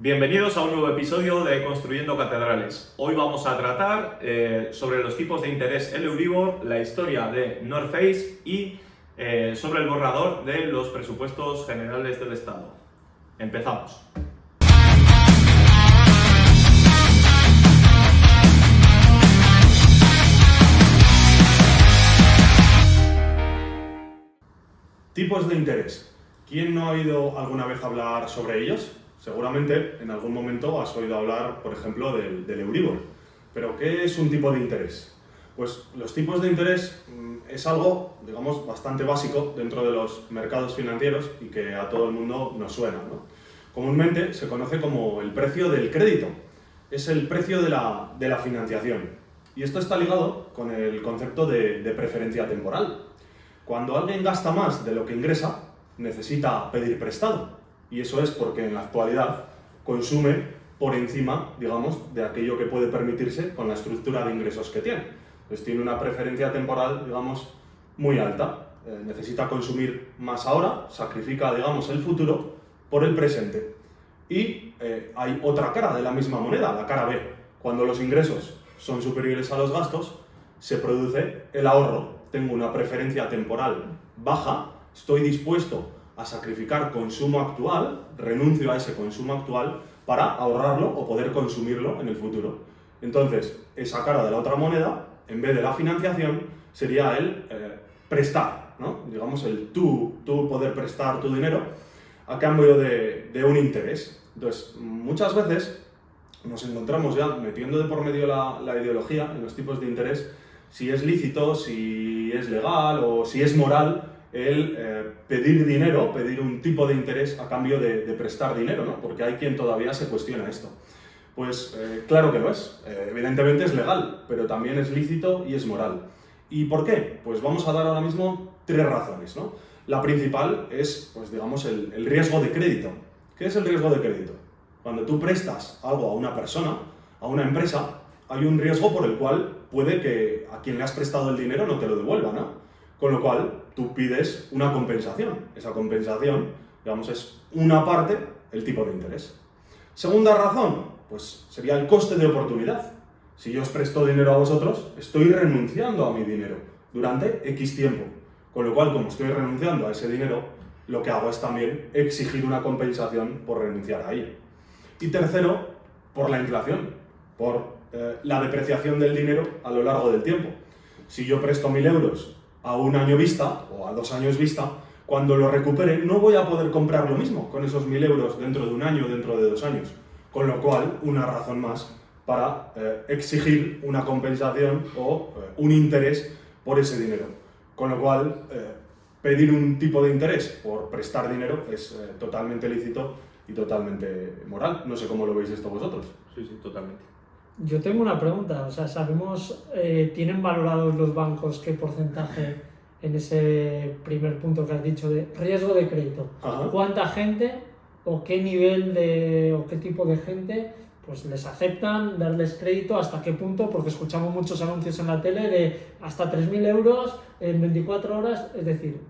Bienvenidos a un nuevo episodio de Construyendo Catedrales. Hoy vamos a tratar sobre los tipos de interés el Euribor, la historia de North Face y sobre el borrador de los presupuestos generales del Estado. Empezamos. Tipos de interés. ¿Quién no ha oído alguna vez hablar sobre ellos? Seguramente en algún momento has oído hablar, por ejemplo, del Euribor. Pero ¿qué es un tipo de interés? Pues los tipos de interés es algo, digamos, bastante básico dentro de los mercados financieros y que a todo el mundo nos suena, ¿no? Comúnmente se conoce como el precio del crédito. Es el precio de la financiación. Y esto está ligado con el concepto de preferencia temporal. Cuando alguien gasta más de lo que ingresa, necesita pedir prestado. Y eso es porque en la actualidad consume por encima, digamos, de aquello que puede permitirse con la estructura de ingresos que tiene. Entonces tiene una preferencia temporal, digamos, muy alta. Necesita consumir más ahora, sacrifica, digamos, el futuro por el presente. Y hay otra cara de la misma moneda, la cara B. Cuando los ingresos son superiores a los gastos, se produce el ahorro. Tengo una preferencia temporal baja, estoy dispuesto a sacrificar consumo actual, renuncio a ese consumo actual para ahorrarlo o poder consumirlo en el futuro. Entonces, esa cara de la otra moneda, en vez de la financiación, sería el prestar, ¿no? Digamos, el tú poder prestar tu dinero a cambio de un interés. Entonces, muchas veces nos encontramos ya metiendo de por medio la ideología en los tipos de interés, si es lícito, si es legal o si es moral el pedir dinero, pedir un tipo de interés a cambio de prestar dinero, ¿no? Porque hay quien todavía se cuestiona esto. Pues claro que lo es. Evidentemente es legal, pero también es lícito y es moral. ¿Y por qué? Pues vamos a dar ahora mismo tres razones, ¿no? La principal es, pues digamos, el riesgo de crédito. ¿Qué es el riesgo de crédito? Cuando tú prestas algo a una persona, a una empresa, hay un riesgo por el cual puede que a quien le has prestado el dinero no te lo devuelva, ¿no? Con lo cual, tú pides una compensación. Esa compensación, digamos, es una parte, el tipo de interés. Segunda razón, pues sería el coste de oportunidad. Si yo os presto dinero a vosotros, estoy renunciando a mi dinero durante X tiempo. Con lo cual, como estoy renunciando a ese dinero, lo que hago es también exigir una compensación por renunciar a ello. Y tercero, por la inflación, por la depreciación del dinero a lo largo del tiempo. Si yo presto 1.000 euros a un año vista o a 2 años vista, cuando lo recupere no voy a poder comprar lo mismo con esos 1.000 euros dentro de un año o dentro de 2 años. Con lo cual, una razón más para exigir una compensación o un interés por ese dinero. Con lo cual, pedir un tipo de interés por prestar dinero es totalmente lícito y totalmente moral. No sé cómo lo veis esto vosotros. Sí, totalmente. Yo tengo una pregunta, o sea, sabemos, ¿tienen valorados los bancos qué porcentaje en ese primer punto que has dicho de riesgo de crédito? Ajá. ¿Cuánta gente o qué nivel o qué tipo de gente pues les aceptan darles crédito, hasta qué punto? Porque escuchamos muchos anuncios en la tele de hasta 3.000 euros en 24 horas, es decir,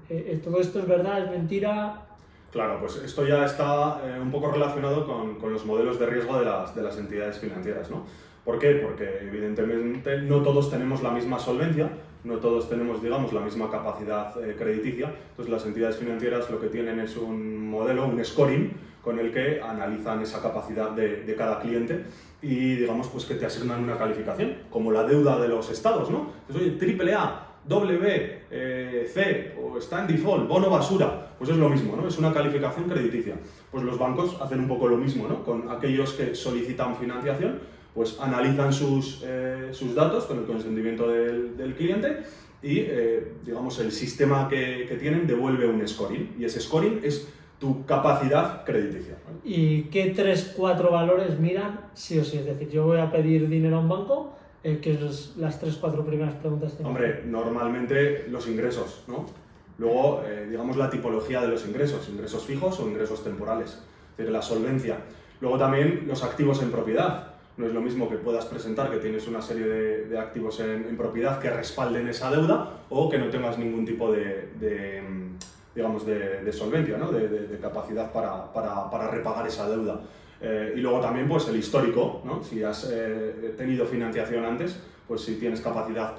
¿todo esto es verdad, es mentira? Claro, pues esto ya está un poco relacionado con los modelos de riesgo de las entidades financieras, ¿no? ¿Por qué? Porque evidentemente no todos tenemos la misma solvencia, no todos tenemos, digamos, la misma capacidad crediticia. Entonces las entidades financieras lo que tienen es un modelo, un scoring, con el que analizan esa capacidad de cada cliente y, digamos, pues que te asignan una calificación, como la deuda de los estados, ¿no? Entonces, oye, AAA, W, C, o está en default, bono basura, pues es lo mismo, ¿no? Es una calificación crediticia. Pues los bancos hacen un poco lo mismo, ¿no? Con aquellos que solicitan financiación, pues analizan sus datos con el consentimiento del cliente y, digamos, el sistema que tienen devuelve un scoring. Y ese scoring es tu capacidad crediticia, ¿no? ¿Y qué 3-4 valores miran sí o sí? Es decir, yo voy a pedir dinero a un banco, que es las 3-4 primeras preguntas. Hombre, normalmente los ingresos, ¿no? Luego, digamos, la tipología de los ingresos fijos o ingresos temporales, es decir, la solvencia. Luego también los activos en propiedad. No es lo mismo que puedas presentar que tienes una serie de activos en propiedad que respalden esa deuda o que no tengas ningún tipo digamos, de solvencia, ¿no? de capacidad para repagar esa deuda. Y luego también pues el histórico, ¿no? Si has tenido financiación antes, pues si tienes capacidad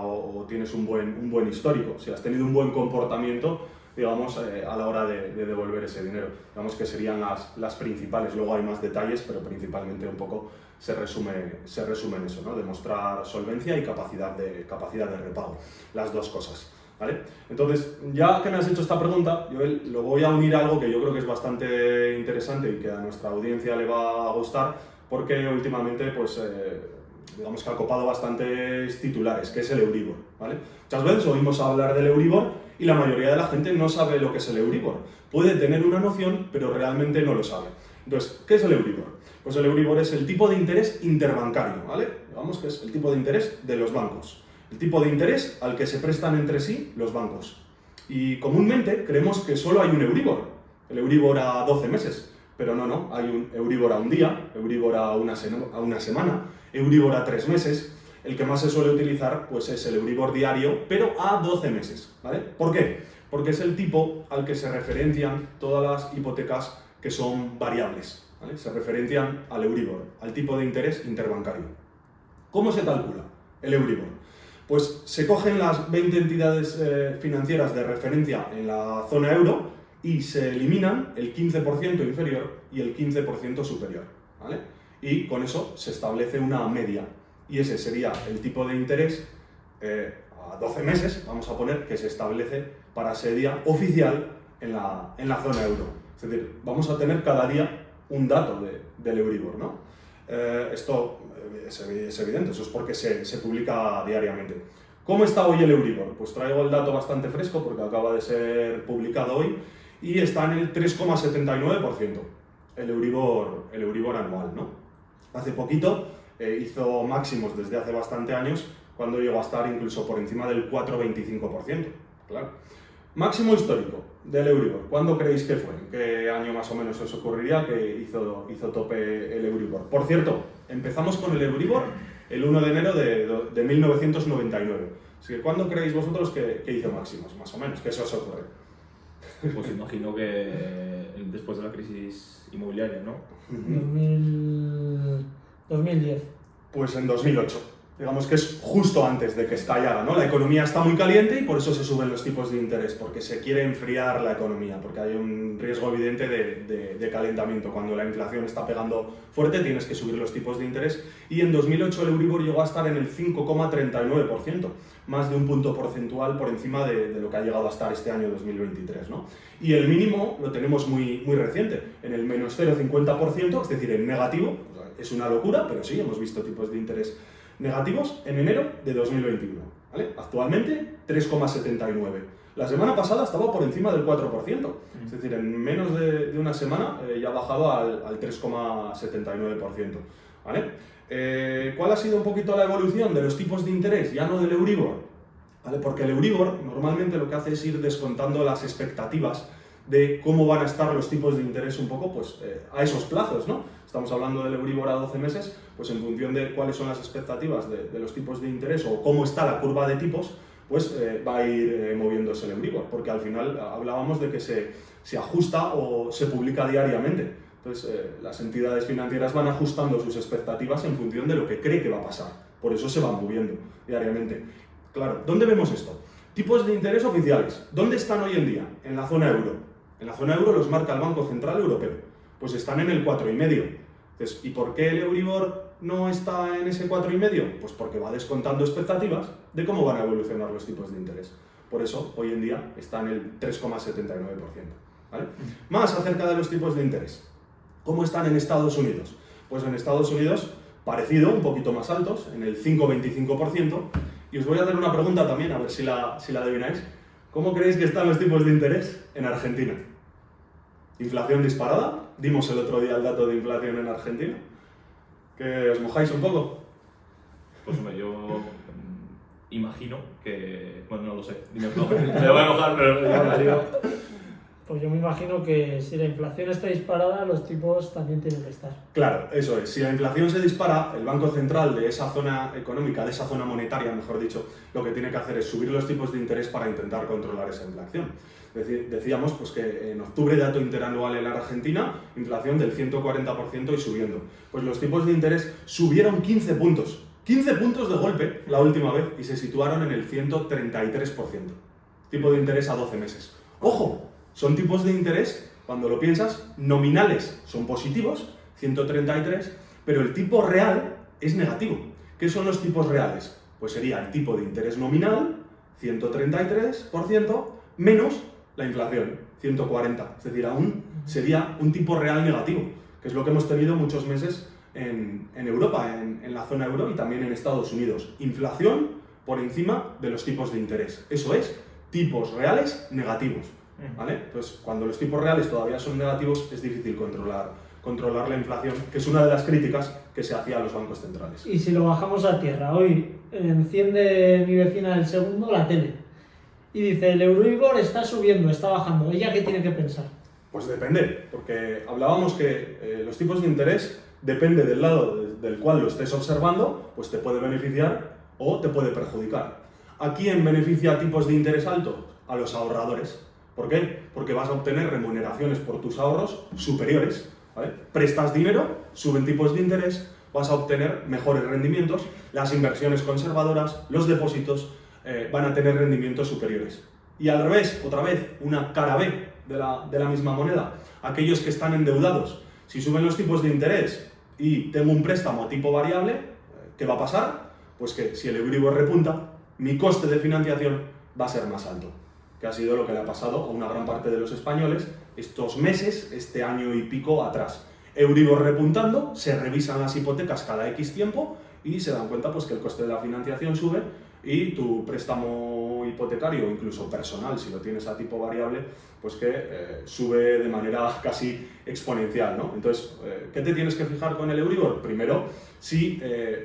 o tienes un buen histórico, si has tenido un buen comportamiento, digamos, a la hora de devolver ese dinero. Digamos que serían las principales. Luego hay más detalles, pero principalmente un poco se resume en eso, ¿no? Demostrar solvencia y capacidad de repago, las dos cosas, ¿vale? Entonces, ya que me has hecho esta pregunta, yo lo voy a unir a algo que yo creo que es bastante interesante y que a nuestra audiencia le va a gustar, porque últimamente, pues, digamos que ha copado bastantes titulares, que es el Euribor, ¿vale? Muchas veces oímos hablar del Euribor y la mayoría de la gente no sabe lo que es el Euribor. Puede tener una noción, pero realmente no lo sabe. Entonces, ¿qué es el Euribor? Pues el Euribor es el tipo de interés interbancario, ¿vale? Digamos que es el tipo de interés de los bancos. El tipo de interés al que se prestan entre sí los bancos. Y comúnmente creemos que solo hay un Euribor. El Euribor a 12 meses. Pero no, hay un Euribor a un día, Euribor a una semana, Euribor a 3 meses. El que más se suele utilizar pues es el Euribor diario, pero a 12 meses, ¿vale? ¿Por qué? Porque es el tipo al que se referencian todas las hipotecas que son variables, ¿vale? Se referencian al Euribor, al tipo de interés interbancario. ¿Cómo se calcula el Euribor? Pues se cogen las 20 entidades financieras de referencia en la zona euro y se eliminan el 15% inferior y el 15% superior, ¿vale? Y con eso se establece una media. Y ese sería el tipo de interés a 12 meses, vamos a poner, que se establece para ese día oficial en la zona euro. Es decir, vamos a tener cada día un dato del Euribor, ¿no? Esto es evidente, eso es porque se publica diariamente. ¿Cómo está hoy el Euribor? Pues traigo el dato bastante fresco porque acaba de ser publicado hoy y está en el 3,79%, el Euribor anual, ¿no? Hace poquito hizo máximos desde hace bastante años, cuando llegó a estar incluso por encima del 4,25%. Claro. Máximo histórico del Euribor. ¿Cuándo creéis que fue? ¿En qué año más o menos os ocurriría que hizo tope el Euribor? Por cierto, empezamos con el Euribor el 1 de enero de 1999. Así que ¿cuándo creéis vosotros que hizo máximos, más o menos? ¿Qué se os ocurre? Pues imagino que después de la crisis inmobiliaria, ¿no? 2010. Pues en 2008. Digamos que es justo antes de que estallara, ¿no? La economía está muy caliente y por eso se suben los tipos de interés, porque se quiere enfriar la economía, porque hay un riesgo evidente de calentamiento. Cuando la inflación está pegando fuerte, tienes que subir los tipos de interés. Y en 2008 el Euribor llegó a estar en el 5,39%, más de un punto porcentual por encima de lo que ha llegado a estar este año 2023, ¿no? Y el mínimo lo tenemos muy reciente, en el menos 0,50%, es decir, en negativo. Es una locura, pero sí, hemos visto tipos de interés negativos en enero de 2021, ¿vale? Actualmente 3,79. La semana pasada estaba por encima del 4%, es decir, en menos de una semana ya ha bajado al 3,79%, ¿vale? ¿Cuál ha sido un poquito la evolución de los tipos de interés? Ya no del Euribor, ¿vale? Porque el Euribor normalmente lo que hace es ir descontando las expectativas de cómo van a estar los tipos de interés un poco pues, a esos plazos, ¿no? Estamos hablando del Euribor a 12 meses, pues en función de cuáles son las expectativas de los tipos de interés o cómo está la curva de tipos, pues va a ir moviéndose el Euribor, porque al final hablábamos de que se ajusta o se publica diariamente. Entonces, las entidades financieras van ajustando sus expectativas en función de lo que cree que va a pasar, por eso se van moviendo diariamente. Claro, ¿dónde vemos esto? Tipos de interés oficiales. ¿Dónde están hoy en día? En la zona euro. En la zona euro los marca el Banco Central Europeo. Pues están en el 4,5. Entonces, ¿y por qué el Euribor no está en ese 4,5? Pues porque va descontando expectativas de cómo van a evolucionar los tipos de interés. Por eso, hoy en día está en el 3,79%. ¿Vale? Más acerca de los tipos de interés. ¿Cómo están en Estados Unidos? Pues en Estados Unidos, parecido, un poquito más altos, en el 5,25%. Y os voy a hacer una pregunta también, a ver si la adivináis. ¿Cómo creéis que están los tipos de interés en Argentina? Inflación disparada. Dimos el otro día el dato de inflación en Argentina. ¿Que os mojáis un poco? Pues hombre, yo imagino que... Bueno, no lo sé. Dime, no, me voy a mojar, pero ya me digo. Pues yo me imagino que si la inflación está disparada, los tipos también tienen que estar. Claro, eso es. Si la inflación se dispara, el Banco Central de esa zona económica, de esa zona monetaria, mejor dicho, lo que tiene que hacer es subir los tipos de interés para intentar controlar esa inflación. Decíamos pues, que en octubre, dato interanual en la Argentina, inflación del 140% y subiendo. Pues los tipos de interés subieron 15 puntos. 15 puntos de golpe la última vez y se situaron en el 133%. Tipo de interés a 12 meses. ¡Ojo! Son tipos de interés, cuando lo piensas, nominales son positivos, 133, pero el tipo real es negativo. ¿Qué son los tipos reales? Pues sería el tipo de interés nominal, 133%, menos la inflación, 140. Es decir, aún sería un tipo real negativo, que es lo que hemos tenido muchos meses en Europa, en la zona euro y también en Estados Unidos. Inflación por encima de los tipos de interés. Eso es, tipos reales negativos. ¿Vale? Entonces, cuando los tipos reales todavía son negativos, es difícil controlar la inflación, que es una de las críticas que se hacía a los bancos centrales. Y si lo bajamos a tierra, hoy enciende mi vecina del segundo la tele y dice, el Euribor está subiendo, está bajando, ¿ella qué tiene que pensar? Pues depende, porque hablábamos que los tipos de interés, depende del lado del cual lo estés observando, pues te puede beneficiar o te puede perjudicar. ¿A quién beneficia tipos de interés altos? A los ahorradores. ¿Por qué? Porque vas a obtener remuneraciones por tus ahorros superiores, ¿vale? Prestas dinero, suben tipos de interés, vas a obtener mejores rendimientos, las inversiones conservadoras, los depósitos van a tener rendimientos superiores. Y al revés, otra vez, una cara B de la misma moneda, aquellos que están endeudados, si suben los tipos de interés y tengo un préstamo a tipo variable, ¿qué va a pasar? Pues que si el Euribor repunta, mi coste de financiación va a ser más alto, que ha sido lo que le ha pasado a una gran parte de los españoles estos meses, este año y pico atrás. Euribor repuntando, se revisan las hipotecas cada X tiempo y se dan cuenta pues, que el coste de la financiación sube y tu préstamo hipotecario o incluso personal, si lo tienes a tipo variable, pues que sube de manera casi exponencial, ¿no? Entonces, ¿qué te tienes que fijar con el Euribor? Primero, si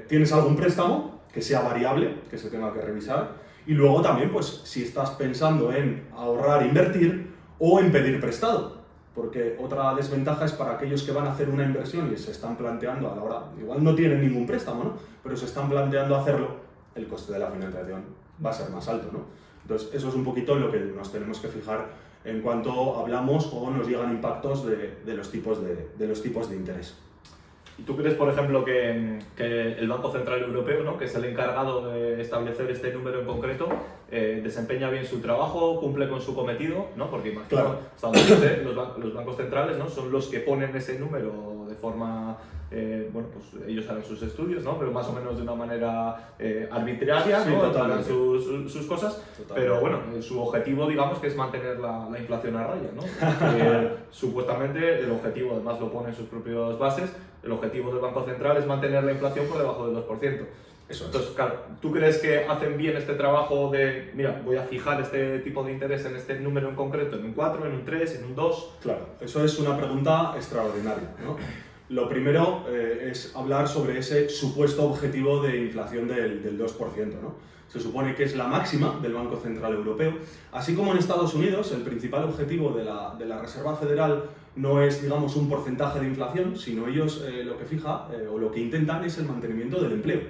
tienes algún préstamo que sea variable, que se tenga que revisar. Y luego también, pues, si estás pensando en ahorrar, invertir o en pedir prestado. Porque otra desventaja es para aquellos que van a hacer una inversión y se están planteando a la hora, igual no tienen ningún préstamo, ¿no? Pero se están planteando hacerlo, el coste de la financiación va a ser más alto, ¿no? Entonces, eso es un poquito en lo que nos tenemos que fijar en cuanto hablamos o nos llegan impactos de los tipos de interés. ¿Y tú crees, por ejemplo, que el Banco Central Europeo, ¿no? que es el encargado de establecer este número en concreto, desempeña bien su trabajo, cumple con su cometido? ¿No? Porque imagino, claro, hasta donde yo sé, los bancos centrales, ¿no? son los que ponen ese número de forma, bueno, pues ellos harán sus estudios, ¿no? pero más o menos de una manera arbitraria, sí, ¿no? totalmente. Harán sus cosas, Totalmente. pero bueno, su objetivo, digamos, que es mantener la inflación a raya, ¿no? Supuestamente el objetivo, además lo pone en sus propias bases, el objetivo del Banco Central es mantener la inflación por debajo del 2%. Eso es. Entonces, claro, ¿tú crees que hacen bien este trabajo de, mira, voy a fijar este tipo de interés en este número en concreto, en un 4, en un 3, en un 2? Claro, eso es una pregunta extraordinaria, ¿no? Lo primero es hablar sobre ese supuesto objetivo de inflación del 2%, ¿no? Se supone que es la máxima del Banco Central Europeo. Así como en Estados Unidos, el principal objetivo de la Reserva Federal no es, digamos, un porcentaje de inflación, sino ellos lo que fija o lo que intentan es el mantenimiento del empleo.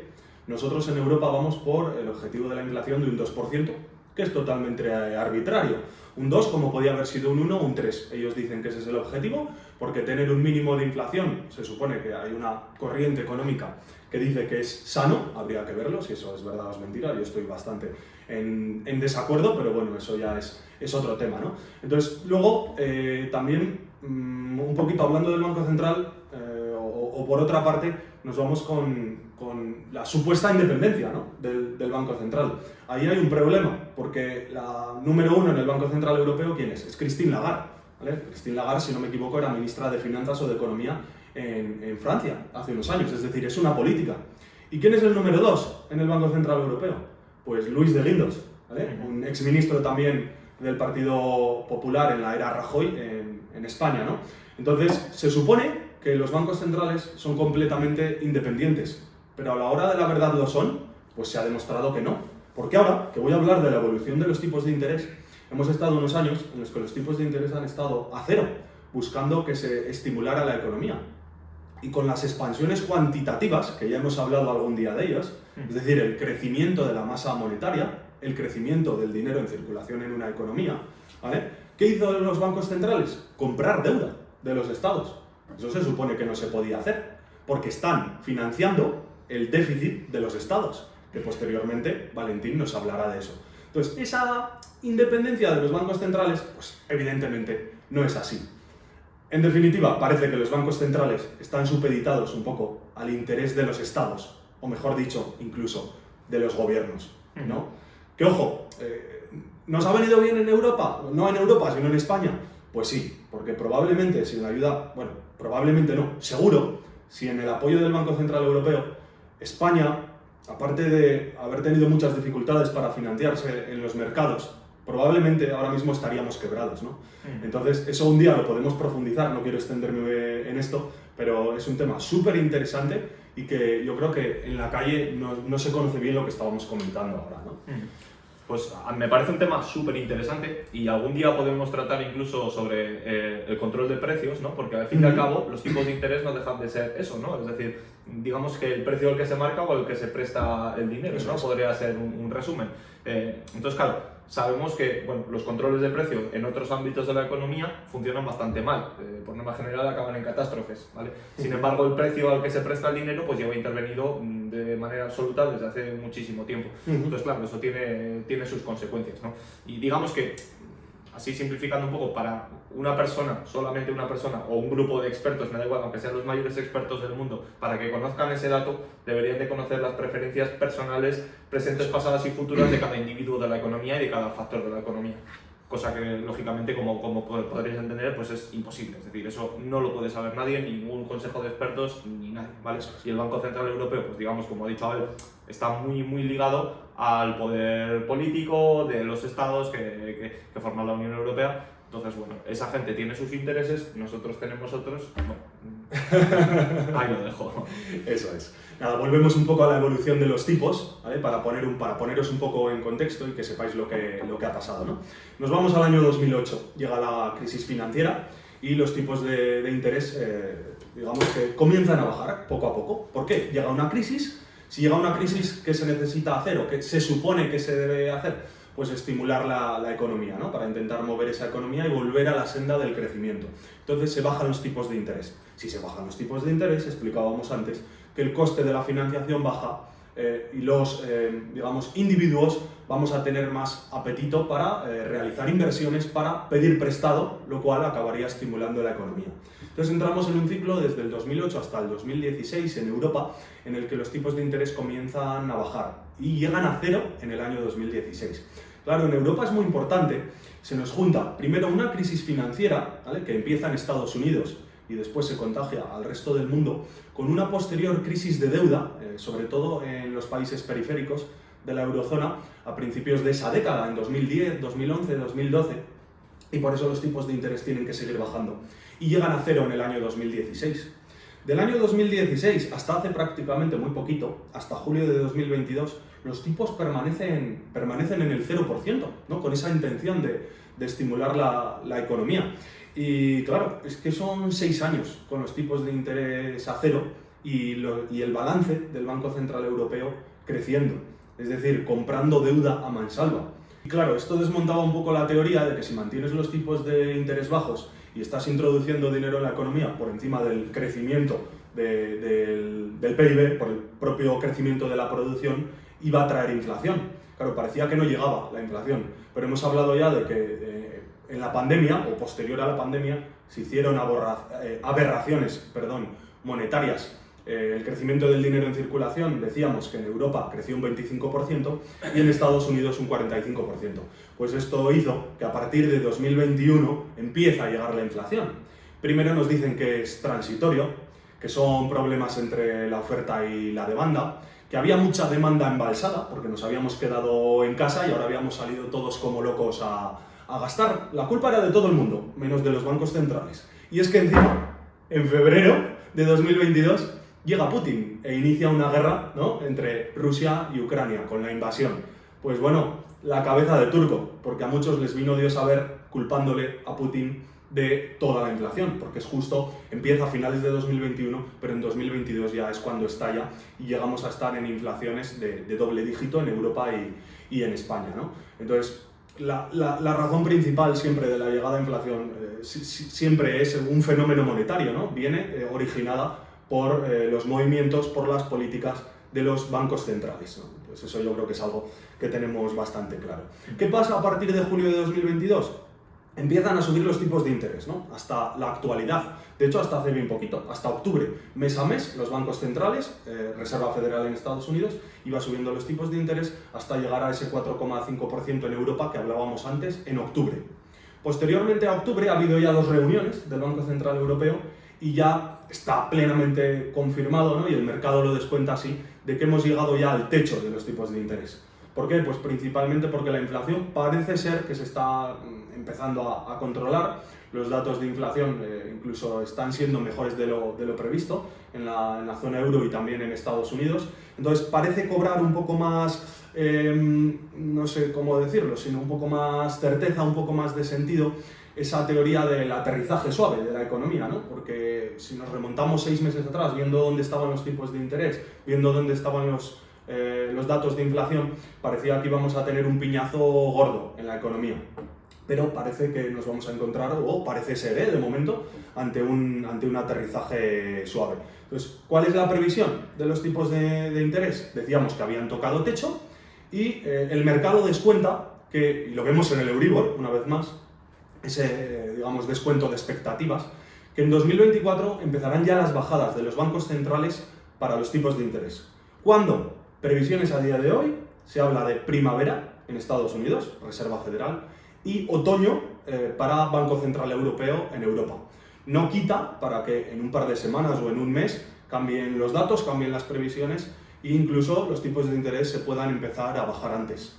Nosotros en Europa vamos por el objetivo de la inflación de un 2%, que es totalmente arbitrario. Un 2 como podía haber sido un 1 o un 3. Ellos dicen que ese es el objetivo, porque tener un mínimo de inflación, se supone que hay una corriente económica que dice que es sano, habría que verlo, si eso es verdad o es mentira, yo estoy bastante en desacuerdo, pero bueno, eso ya es otro tema, ¿no? Entonces, luego, también, un poquito hablando del Banco Central, o por otra parte, nos vamos con la supuesta independencia, ¿no? del Banco Central. Ahí hay un problema, porque la número 1 en el Banco Central Europeo, ¿quién es? Es Christine Lagarde, ¿vale? Christine Lagarde, si no me equivoco, era ministra de Finanzas o de Economía en Francia hace unos años, es decir, es una política. ¿Y quién es el número 2 en el Banco Central Europeo? Pues Luis de Guindos, ¿vale? Un exministro también del Partido Popular en la era Rajoy en España, ¿no? Entonces, se supone que los bancos centrales son completamente independientes, pero a la hora de la verdad lo son, pues se ha demostrado que no. Porque ahora, que voy a hablar de la evolución de los tipos de interés, hemos estado unos años en los que los tipos de interés han estado a cero, buscando que se estimulara la economía. Y con las expansiones cuantitativas, que ya hemos hablado algún día de ellas, es decir, el crecimiento de la masa monetaria, el crecimiento del dinero en circulación en una economía, ¿vale? ¿Qué hizo los bancos centrales? Comprar deuda de los estados. Eso se supone que no se podía hacer, porque están financiando el déficit de los estados, que posteriormente Valentín nos hablará de eso. Entonces, esa independencia de los bancos centrales, pues evidentemente no es así. En definitiva, parece que los bancos centrales están supeditados un poco al interés de los estados, o mejor dicho, incluso de los gobiernos, ¿no? Que ojo, ¿nos ha venido bien en Europa? No en Europa, sino en España. Pues sí, porque probablemente sin la ayuda, bueno, probablemente no, seguro, si en el apoyo del Banco Central Europeo, España, aparte de haber tenido muchas dificultades para financiarse en los mercados, probablemente ahora mismo estaríamos quebrados, ¿no? Entonces, eso un día lo podemos profundizar, no quiero extenderme en esto, pero es un tema súper interesante y que yo creo que en la calle no se conoce bien lo que estábamos comentando ahora, ¿no? Pues me parece un tema súper interesante y algún día podemos tratar incluso sobre el control de precios, ¿no? Porque al fin y al cabo los tipos de interés no dejan de ser eso, ¿no? Es decir, digamos que el precio al que se marca o al que se presta el dinero, ¿no? Podría ser un resumen. Entonces, claro, sabemos que bueno, los controles de precios en otros ámbitos de la economía funcionan bastante mal. Por norma general acaban en catástrofes, ¿vale? Sin embargo, el precio al que se presta el dinero pues lleva intervenido de manera absoluta desde hace muchísimo tiempo. Entonces, claro, eso tiene sus consecuencias, ¿no? Y digamos que, así simplificando un poco, para una persona, solamente una persona o un grupo de expertos, me da igual, aunque sean los mayores expertos del mundo, para que conozcan ese dato, deberían de conocer las preferencias personales, presentes, pasadas y futuras de cada individuo de la economía y de cada factor de la economía. Cosa que, lógicamente, como podréis entender, pues es imposible. Es decir, eso no lo puede saber nadie, ningún consejo de expertos, ni nadie, ¿vale? Y el Banco Central Europeo, pues digamos, como ha dicho Abel, está muy ligado al poder político de los estados que forman la Unión Europea. Entonces, bueno, esa gente tiene sus intereses, nosotros tenemos otros. Bueno, ahí lo dejo. Eso es. Nada, volvemos un poco a la evolución de los tipos, ¿vale? Para poneros un poco en contexto y que sepáis lo que ha pasado, ¿no? Nos vamos al año 2008, llega la crisis financiera y los tipos de interés, digamos que comienzan a bajar poco a poco. ¿Por qué? Llega una crisis. Si llega una crisis, ¿qué se necesita hacer o qué se supone que se debe hacer? Pues estimular la economía, ¿no? Para intentar mover esa economía y volver a la senda del crecimiento. Entonces se bajan los tipos de interés. Si se bajan los tipos de interés, explicábamos antes que el coste de la financiación baja y los, digamos, individuos vamos a tener más apetito para realizar inversiones, para pedir prestado, lo cual acabaría estimulando la economía. Entonces entramos en un ciclo desde el 2008 hasta el 2016 en Europa, en el que los tipos de interés comienzan a bajar y llegan a cero en el año 2016. Claro, en Europa es muy importante, se nos junta primero una crisis financiera, ¿vale? Que empieza en Estados Unidos y después se contagia al resto del mundo, con una posterior crisis de deuda, sobre todo en los países periféricos de la eurozona, a principios de esa década, en 2010, 2011, 2012, y por eso los tipos de interés tienen que seguir bajando. Y llegan a cero en el año 2016. Del año 2016 hasta hace prácticamente muy poquito, hasta julio de 2022, los tipos permanecen en el 0%, ¿no? Con esa intención de estimular la economía. Y claro, es que son 6 años con los tipos de interés a cero y el balance del Banco Central Europeo creciendo, es decir, comprando deuda a mansalva. Y claro, esto desmontaba un poco la teoría de que si mantienes los tipos de interés bajos y estás introduciendo dinero en la economía por encima del crecimiento del PIB, por el propio crecimiento de la producción, iba a traer inflación. Claro, parecía que no llegaba la inflación, pero hemos hablado ya de que en la pandemia, o posterior a la pandemia, se hicieron aberraciones monetarias. El crecimiento del dinero en circulación, decíamos que en Europa creció un 25% y en Estados Unidos un 45%. Pues esto hizo que a partir de 2021 empieza a llegar la inflación. Primero nos dicen que es transitorio, que son problemas entre la oferta y la demanda, que había mucha demanda embalsada porque nos habíamos quedado en casa y ahora habíamos salido todos como locos a gastar. La culpa era de todo el mundo, menos de los bancos centrales. Y es que encima, en febrero de 2022, llega Putin e inicia una guerra, ¿no? Entre Rusia y Ucrania con la invasión. Pues bueno, la cabeza de turco, porque a muchos les vino Dios a ver culpándole a Putin de toda la inflación, porque es justo, empieza a finales de 2021, pero en 2022 ya es cuando estalla y llegamos a estar en inflaciones de doble dígito en Europa y en España, ¿no? Entonces, la razón principal siempre de la llegada a inflación siempre es un fenómeno monetario, ¿no? Viene originada por los movimientos, por las políticas de los bancos centrales, ¿no? Pues eso yo creo que es algo que tenemos bastante claro. ¿Qué pasa a partir de julio de 2022? Empiezan a subir los tipos de interés, ¿no? Hasta la actualidad, de hecho hasta hace bien poquito, hasta octubre, mes a mes, los bancos centrales, Reserva Federal en Estados Unidos, iba subiendo los tipos de interés hasta llegar a ese 4,5% en Europa que hablábamos antes, en octubre. Posteriormente a octubre ha habido ya 2 reuniones del Banco Central Europeo y ya está plenamente confirmado, ¿no? Y el mercado lo descuenta así, de que hemos llegado ya al techo de los tipos de interés. ¿Por qué? Pues principalmente porque la inflación parece ser que se está empezando a controlar. Los datos de inflación incluso están siendo mejores de lo previsto en la zona euro y también en Estados Unidos. Entonces parece cobrar un poco más, no sé cómo decirlo, sino un poco más certeza, un poco más de sentido esa teoría del aterrizaje suave de la economía, ¿no? Porque si nos remontamos 6 meses atrás, viendo dónde estaban los tipos de interés, viendo dónde estaban los datos de inflación, parecía que íbamos a tener un piñazo gordo en la economía. Pero parece que nos vamos a encontrar, o parece ser, de momento, ante un aterrizaje suave. Entonces, ¿cuál es la previsión de los tipos de interés? Decíamos que habían tocado techo y el mercado descuenta, y lo vemos en el Euribor, una vez más, ese, digamos, descuento de expectativas, que en 2024 empezarán ya las bajadas de los bancos centrales para los tipos de interés. ¿Cuándo? Previsiones a día de hoy, se habla de primavera en Estados Unidos, Reserva Federal, y otoño para Banco Central Europeo en Europa. No quita para que en un par de semanas o en un mes cambien los datos, cambien las previsiones e incluso los tipos de interés se puedan empezar a bajar antes.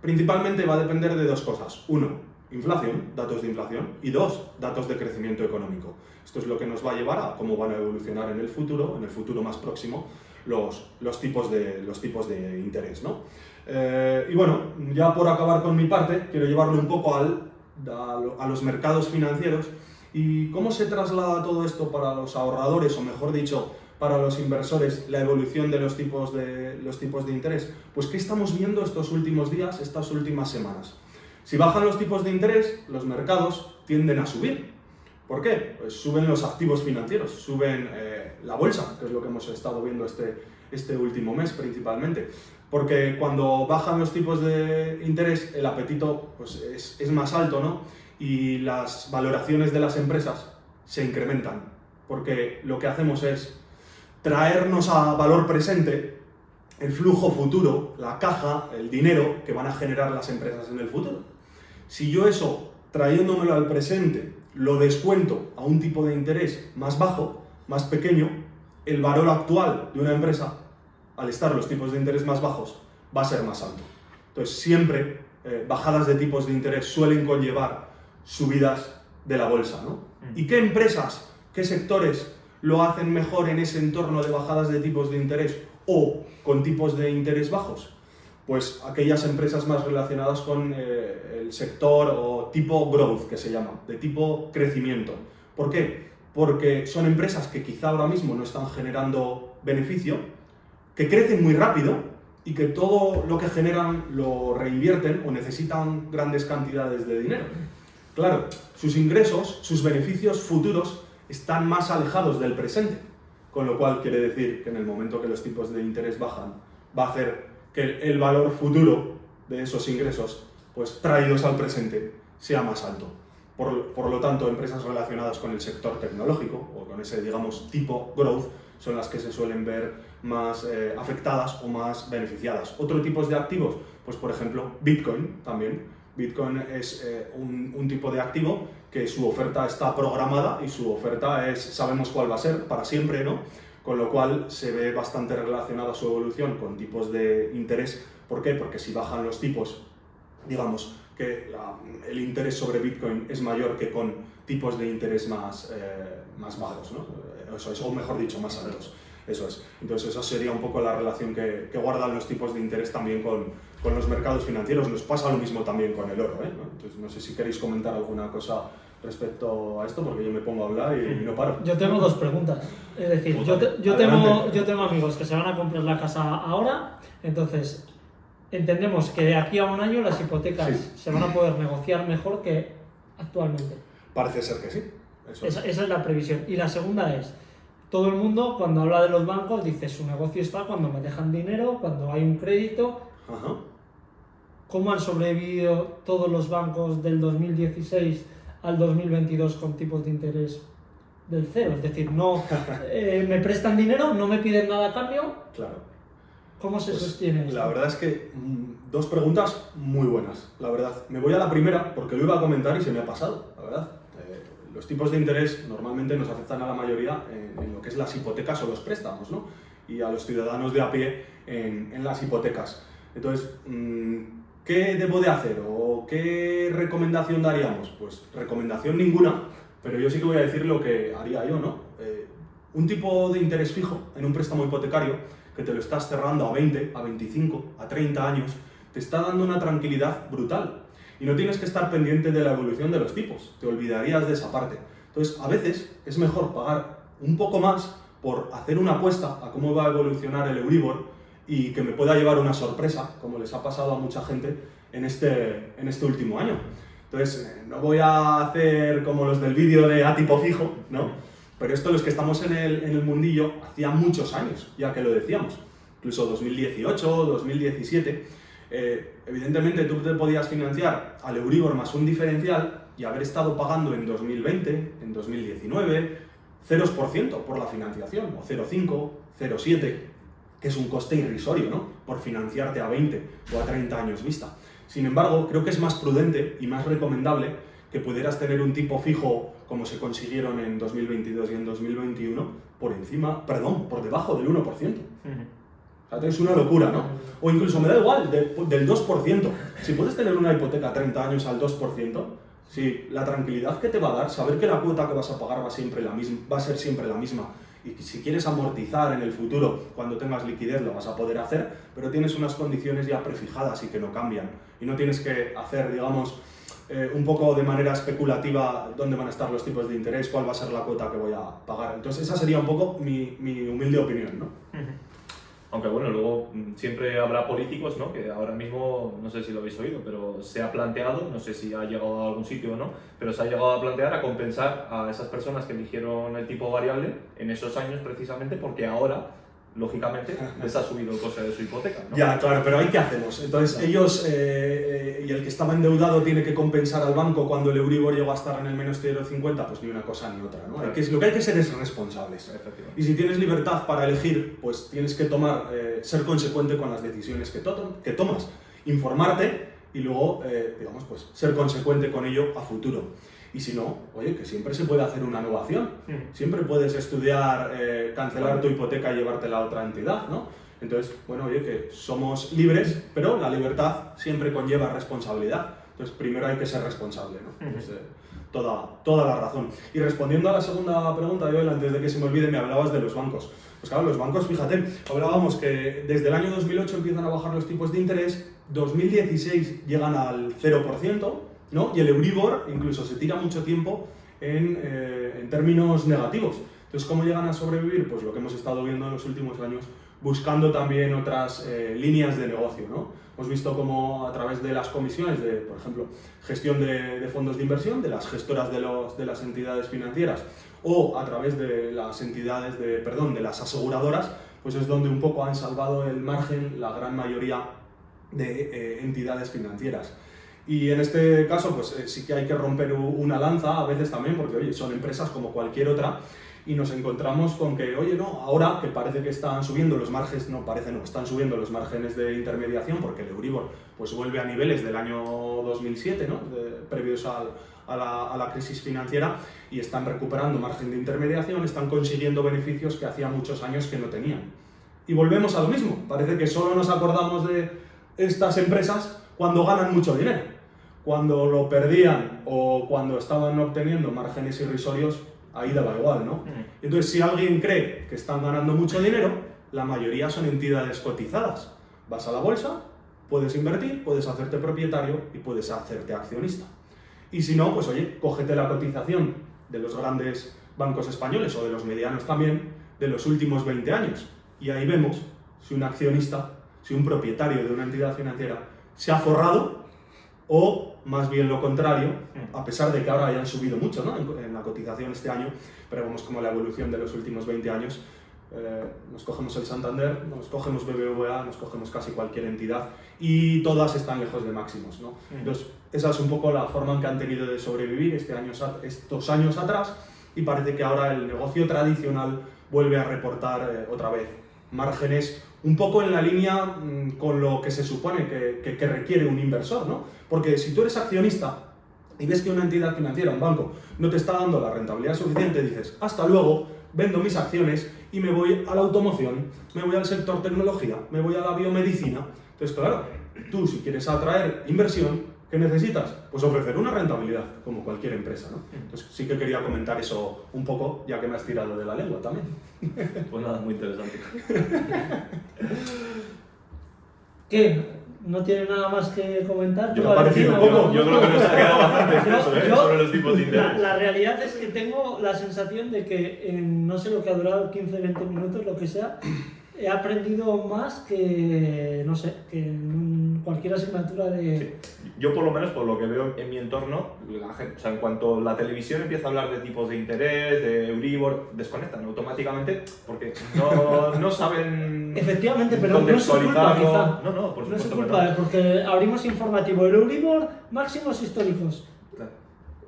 Principalmente va a depender de 2 cosas. 1, inflación, datos de inflación, y 2, datos de crecimiento económico. Esto es lo que nos va a llevar a cómo van a evolucionar en el futuro más próximo, los tipos de interés, ¿no? Y bueno, ya por acabar con mi parte, quiero llevarlo un poco a los mercados financieros y cómo se traslada todo esto para los ahorradores, o mejor dicho, para los inversores, la evolución de los tipos de interés. Pues ¿qué estamos viendo estos últimos días, estas últimas semanas? Si bajan los tipos de interés, los mercados tienden a subir. ¿Por qué? Pues suben los activos financieros, suben la bolsa, que es lo que hemos estado viendo este último mes principalmente. Porque cuando bajan los tipos de interés, el apetito pues, es más alto, ¿no? Y las valoraciones de las empresas se incrementan. Porque lo que hacemos es traernos a valor presente el flujo futuro, la caja, el dinero que van a generar las empresas en el futuro. Si yo eso, trayéndomelo al presente, lo descuento a un tipo de interés más bajo, más pequeño, el valor actual de una empresa, al estar los tipos de interés más bajos, va a ser más alto. Entonces, siempre bajadas de tipos de interés suelen conllevar subidas de la bolsa, ¿no? ¿Y qué empresas, qué sectores lo hacen mejor en ese entorno de bajadas de tipos de interés o con tipos de interés bajos? Pues aquellas empresas más relacionadas con el sector o tipo growth, que se llama, de tipo crecimiento. ¿Por qué? Porque son empresas que quizá ahora mismo no están generando beneficio, que crecen muy rápido y que todo lo que generan lo reinvierten o necesitan grandes cantidades de dinero. Claro, sus ingresos, sus beneficios futuros están más alejados del presente, con lo cual quiere decir que en el momento que los tipos de interés bajan, va a hacer que el valor futuro de esos ingresos, pues traídos al presente, sea más alto. Por lo tanto, empresas relacionadas con el sector tecnológico o con ese, digamos, tipo growth son las que se suelen ver más afectadas o más beneficiadas. Otros tipos de activos, pues por ejemplo, Bitcoin también. Bitcoin es un tipo de activo que su oferta está programada y su oferta es, sabemos cuál va a ser, para siempre, ¿no? Con lo cual se ve bastante relacionada su evolución con tipos de interés. ¿Por qué? Porque si bajan los tipos, digamos que el interés sobre Bitcoin es mayor que con tipos de interés más bajos, ¿no? O mejor dicho, más altos. Eso es. Entonces esa sería un poco la relación que guardan los tipos de interés también con los mercados financieros. Nos pasa lo mismo también con el oro, ¿eh? ¿No? Entonces no sé si queréis comentar alguna cosa respecto a esto, porque yo me pongo a hablar y no paro. Yo tengo dos preguntas. Es decir, Pues yo tengo amigos que se van a comprar la casa ahora, entonces entendemos que de aquí a un año las hipotecas Sí. se van a poder negociar mejor que actualmente. Parece ser que sí. Eso es. Esa es la previsión. Y la segunda es, todo el mundo cuando habla de los bancos dice su negocio está cuando me dejan dinero, cuando hay un crédito. Ajá. ¿Cómo han sobrevivido todos los bancos del 2016 al 2022 con tipos de interés del cero? Es decir, no me prestan dinero, no me piden nada a cambio. Claro. ¿Cómo se Pues, sostiene esto? la verdad es que dos preguntas muy buenas, la verdad. Me voy a la primera porque lo iba a comentar y se me ha pasado, la verdad. Los tipos de interés normalmente nos afectan a la mayoría en lo que es las hipotecas o los préstamos, ¿no? Y a los ciudadanos de a pie en las hipotecas. Entonces, ¿qué debo de hacer o qué recomendación daríamos? Pues recomendación ninguna, pero yo sí que voy a decir lo que haría yo, ¿no? Un tipo de interés fijo en un préstamo hipotecario que te lo estás cerrando a 20, a 25, a 30 años, te está dando una tranquilidad brutal. Y no tienes que estar pendiente de la evolución de los tipos, te olvidarías de esa parte. Entonces, a veces es mejor pagar un poco más por hacer una apuesta a cómo va a evolucionar el Euribor y que me pueda llevar una sorpresa, como les ha pasado a mucha gente en este último año. Entonces, no voy a hacer como los del vídeo de a tipo fijo, ¿no? Pero esto, los que estamos en el mundillo, hacía muchos años, ya que lo decíamos, incluso 2018, 2017, evidentemente tú te podías financiar al Euribor más un diferencial y haber estado pagando en 2020, en 2019, 0% por la financiación, o 0,5, 0,7, que es un coste irrisorio, ¿no? Por financiarte a 20 o a 30 años vista. Sin embargo, creo que es más prudente y más recomendable que pudieras tener un tipo fijo como se consiguieron en 2022 y en 2021 por debajo del 1%. O sea, es una locura, ¿no? O incluso me da igual, del 2%. Si puedes tener una hipoteca a 30 años al 2%, si la tranquilidad que te va a dar, saber que la cuota que vas a pagar va a ser siempre la misma, y que si quieres amortizar en el futuro, cuando tengas liquidez lo vas a poder hacer, pero tienes unas condiciones ya prefijadas y que no cambian. Y no tienes que hacer, digamos, un poco de manera especulativa dónde van a estar los tipos de interés, cuál va a ser la cuota que voy a pagar. Entonces esa sería un poco mi humilde opinión, ¿no? Aunque bueno, luego siempre habrá políticos, ¿no? Que ahora mismo, no sé si lo habéis oído, pero se ha planteado, no sé si ha llegado a algún sitio o no, pero se ha llegado a plantear a compensar a esas personas que eligieron el tipo variable en esos años precisamente porque ahora, lógicamente, les ha subido el coste de su hipoteca, ¿no? Ya, claro, pero ¿ahí qué hacemos? Entonces ellos, y el que estaba endeudado tiene que compensar al banco cuando el Euribor llegó a estar en el menos 0,50, pues ni una cosa ni otra, ¿no? Claro. Lo que hay que ser es responsables. Y si tienes libertad para elegir, pues tienes que ser consecuente con las decisiones que tomas, informarte y luego, digamos, pues ser consecuente con ello a futuro. Y si no, oye, que siempre se puede hacer una nueva acción. Siempre puedes estudiar, cancelar tu hipoteca y llevártela a otra entidad, ¿no? Entonces, bueno, oye, que somos libres, pero la libertad siempre conlleva responsabilidad. Entonces, primero hay que ser responsable, ¿no? Entonces, toda la razón. Y respondiendo a la segunda pregunta, Joel, antes de que se me olvide, me hablabas de los bancos. Pues claro, los bancos, fíjate, hablábamos que desde el año 2008 empiezan a bajar los tipos de interés, 2016 llegan al 0%, ¿no? Y el Euribor incluso se tira mucho tiempo en términos negativos. Entonces, ¿cómo llegan a sobrevivir? Pues lo que hemos estado viendo en los últimos años, buscando también otras líneas de negocio, ¿no? Hemos visto cómo a través de las comisiones de, por ejemplo, gestión de fondos de inversión, de las gestoras de las entidades financieras, o a través de las entidades de las aseguradoras, pues es donde un poco han salvado el margen la gran mayoría de entidades financieras. Y en este caso, pues sí que hay que romper una lanza a veces también, porque oye, son empresas como cualquier otra, y nos encontramos con que, oye, no, ahora que parece que están subiendo los márgenes, están subiendo los márgenes de intermediación, porque el Euribor pues vuelve a niveles del año 2007, ¿no? Previos a la crisis financiera, y están recuperando margen de intermediación, están consiguiendo beneficios que hacía muchos años que no tenían. Y volvemos a lo mismo, parece que solo nos acordamos de estas empresas cuando ganan mucho dinero. Cuando lo perdían o cuando estaban obteniendo márgenes irrisorios, ahí daba igual, ¿no? Entonces, si alguien cree que están ganando mucho dinero, la mayoría son entidades cotizadas. Vas a la bolsa, puedes invertir, puedes hacerte propietario y puedes hacerte accionista. Y si no, pues oye, cógete la cotización de los grandes bancos españoles o de los medianos también de los últimos 20 años. Y ahí vemos si un accionista, si un propietario de una entidad financiera se ha forrado o más bien lo contrario, a pesar de que ahora hayan subido mucho, ¿no? en la cotización este año, pero vemos como la evolución de los últimos 20 años, nos cogemos el Santander, nos cogemos BBVA, nos cogemos casi cualquier entidad y todas están lejos de máximos, ¿no? Entonces, esa es un poco la forma en que han tenido de sobrevivir estos años atrás y parece que ahora el negocio tradicional vuelve a reportar otra vez márgenes un poco en la línea con lo que se supone que requiere un inversor, ¿no? Porque si tú eres accionista y ves que una entidad financiera, un banco, no te está dando la rentabilidad suficiente, dices, hasta luego, vendo mis acciones y me voy a la automoción, me voy al sector tecnología, me voy a la biomedicina. Entonces, claro, tú si quieres atraer inversión, ¿qué necesitas? Pues ofrecer una rentabilidad, como cualquier empresa, ¿no? Entonces sí que quería comentar eso un poco, ya que me has tirado de la lengua también. Pues nada, muy interesante. ¿Qué? ¿No tiene nada más que comentar? Yo me ha parecido un poco. Yo creo que nos ha quedado bastante extenso sobre los tipos de interés. La realidad es que tengo la sensación de que en no sé lo que ha durado, 15-20 minutos, lo que sea, he aprendido más que, no sé, que en cualquier asignatura de... Sí. Yo por lo menos, por lo que veo en mi entorno, la gente, o sea, en cuanto la televisión empieza a hablar de tipos de interés, de Euribor, desconectan automáticamente porque no saben Efectivamente, pero no es su culpa, quizá. No, por No es su supuesto que culpa, no. porque abrimos informativo, el Euribor, máximos históricos. Claro.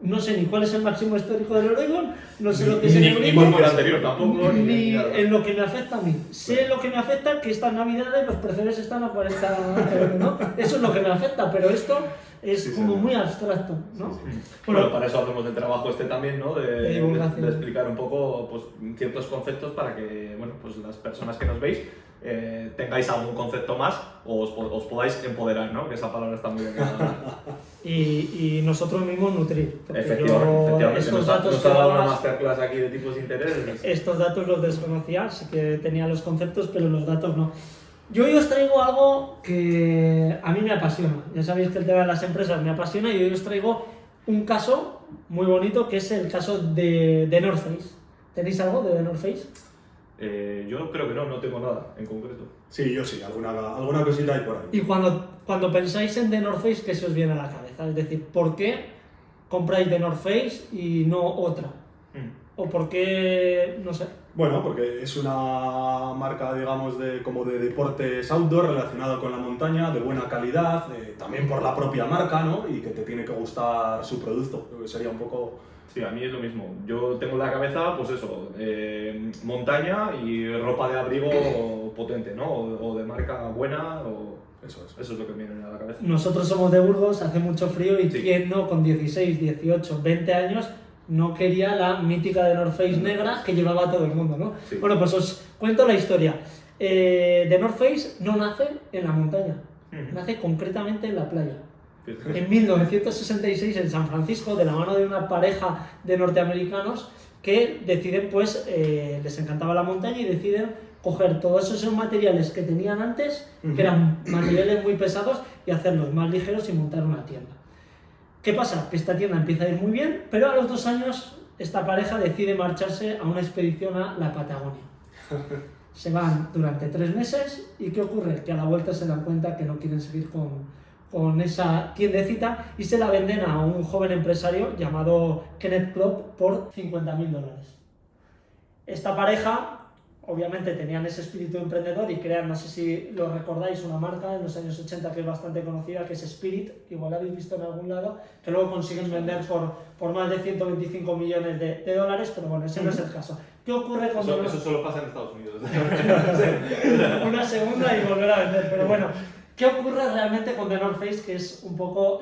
No sé ni cuál es el máximo histórico del Euribor, no sé lo que es el Ni Euribor, por el anterior tampoco, ni nada. en lo que me afecta a mí. Sé lo que me afecta, que estas navidades los precios están a 40 euros, ¿no? Eso es lo que me afecta, pero esto es como muy abstracto, ¿no? Bueno, para eso hacemos el trabajo este también, ¿no? De divulgación. explicar un poco pues, ciertos conceptos para que, bueno, pues las personas que nos veis tengáis algún concepto más o os podáis empoderar, ¿no? Que esa palabra está muy bien. Y nosotros mismos nutrir. Efectivamente. Estos Nos datos ha dado una masterclass aquí de tipos de interés. Estos datos los desconocía, sí que tenía los conceptos, pero los datos no. Yo hoy os traigo algo que a mí me apasiona. Ya sabéis que el tema de las empresas me apasiona y hoy os traigo un caso muy bonito que es el caso de North Face. ¿Tenéis algo de The North Face? Yo creo que no tengo nada en concreto. Sí, yo sí, alguna cosita hay por ahí. Y cuando pensáis en The North Face, ¿qué se os viene a la cabeza? Es decir, ¿por qué compráis The North Face y no otra? ¿O por qué, no sé? Bueno, porque es una marca, digamos, como de deportes outdoor relacionado con la montaña, de buena calidad, también por la propia marca, ¿no? Y que te tiene que gustar su producto. Creo que sería un poco... Sí, a mí es lo mismo. Yo tengo en la cabeza, pues eso, montaña y ropa de abrigo potente, ¿no? O de marca buena, o... Eso es lo que me viene a la cabeza. Nosotros somos de Burgos, hace mucho frío y Sí. ¿quién no con 16, 18, 20 años no quería la mítica de North Face negra que llevaba todo el mundo, ¿no? Sí. Bueno, pues os cuento la historia. The North Face no nace en la montaña, nace concretamente en la playa. En 1966 en San Francisco, de la mano de una pareja de norteamericanos que deciden, pues, les encantaba la montaña y deciden coger todos esos materiales que tenían antes, que eran materiales muy pesados, y hacerlos más ligeros y montar una tienda. ¿Qué pasa? Que esta tienda empieza a ir muy bien, pero a los 2 años esta pareja decide marcharse a una expedición a la Patagonia. Se van durante 3 meses y ¿qué ocurre? Que a la vuelta se dan cuenta que no quieren seguir con esa tiendecita y se la venden a un joven empresario llamado Kenneth Klopp por $50.000. Esta pareja obviamente tenían ese espíritu emprendedor y crean, no sé si lo recordáis, una marca en los años 80 que es bastante conocida, que es Spirit, igual la habéis visto en algún lado, que luego consiguen vender por más de 125 millones de dólares, pero bueno, ese no es el caso. ¿Qué ocurre cuando... Eso solo pasa en Estados Unidos. Una segunda y volver a vender, pero bueno, ¿qué ocurre realmente con The North Face, que es un poco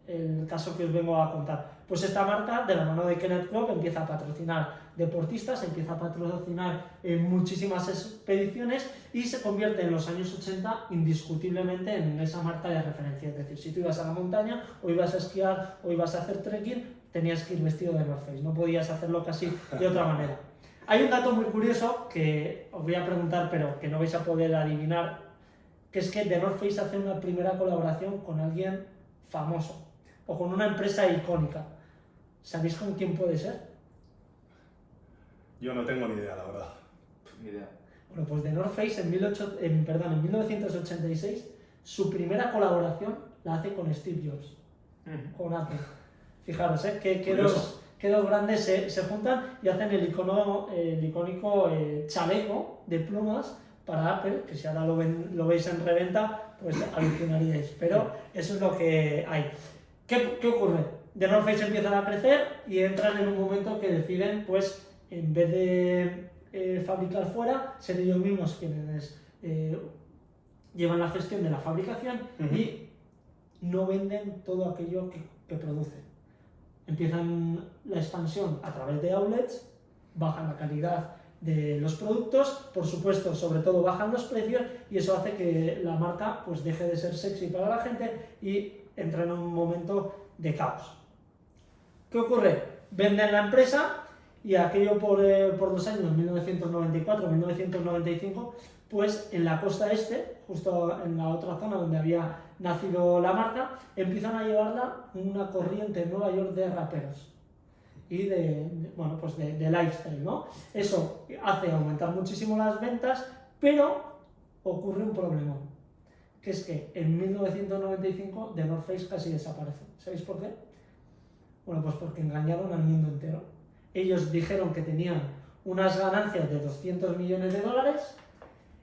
el caso que os vengo a contar? Pues esta marca, de la mano de Kenneth Klopp, empieza a patrocinar deportistas, empieza a patrocinar muchísimas expediciones y se convierte en los años 80 indiscutiblemente en esa marca de referencia. Es decir, si tú ibas a la montaña o ibas a esquiar o ibas a hacer trekking, tenías que ir vestido de North Face, no podías hacerlo casi de otra manera. Hay un dato muy curioso que os voy a preguntar, pero que no vais a poder adivinar, que es que The North Face hace una primera colaboración con alguien famoso o con una empresa icónica. ¿Sabéis con quién puede ser? Yo no tengo ni idea, la verdad. Ni idea. Bueno, pues The North Face en 1986 su primera colaboración la hace con Steve Jobs, con Apple. Fijaros, que dos grandes se juntan y hacen el icónico chaleco de plumas para Apple, que si ahora lo veis en reventa, pues alucinaríais. Pero eso es lo que hay. ¿Qué ocurre? The North Face empiezan a crecer y entran en un momento que deciden, pues, en vez de fabricar fuera, ser ellos mismos quienes llevan la gestión de la fabricación y no venden todo aquello que producen. Empiezan la expansión a través de outlets, bajan la calidad de los productos, por supuesto, sobre todo bajan los precios y eso hace que la marca pues deje de ser sexy para la gente y entra en un momento de caos. ¿Qué ocurre? Venden la empresa y aquello por los años 1994-1995, pues en la costa este, justo en la otra zona donde había nacido la marca, empiezan a llevarla una corriente en Nueva York de raperos y de lifestyle, ¿no? Eso hace aumentar muchísimo las ventas, pero ocurre un problema, que es que en 1995 The North Face casi desaparece. ¿Sabéis por qué? Bueno, pues porque engañaron al mundo entero. Ellos dijeron que tenían unas ganancias de 200 millones de dólares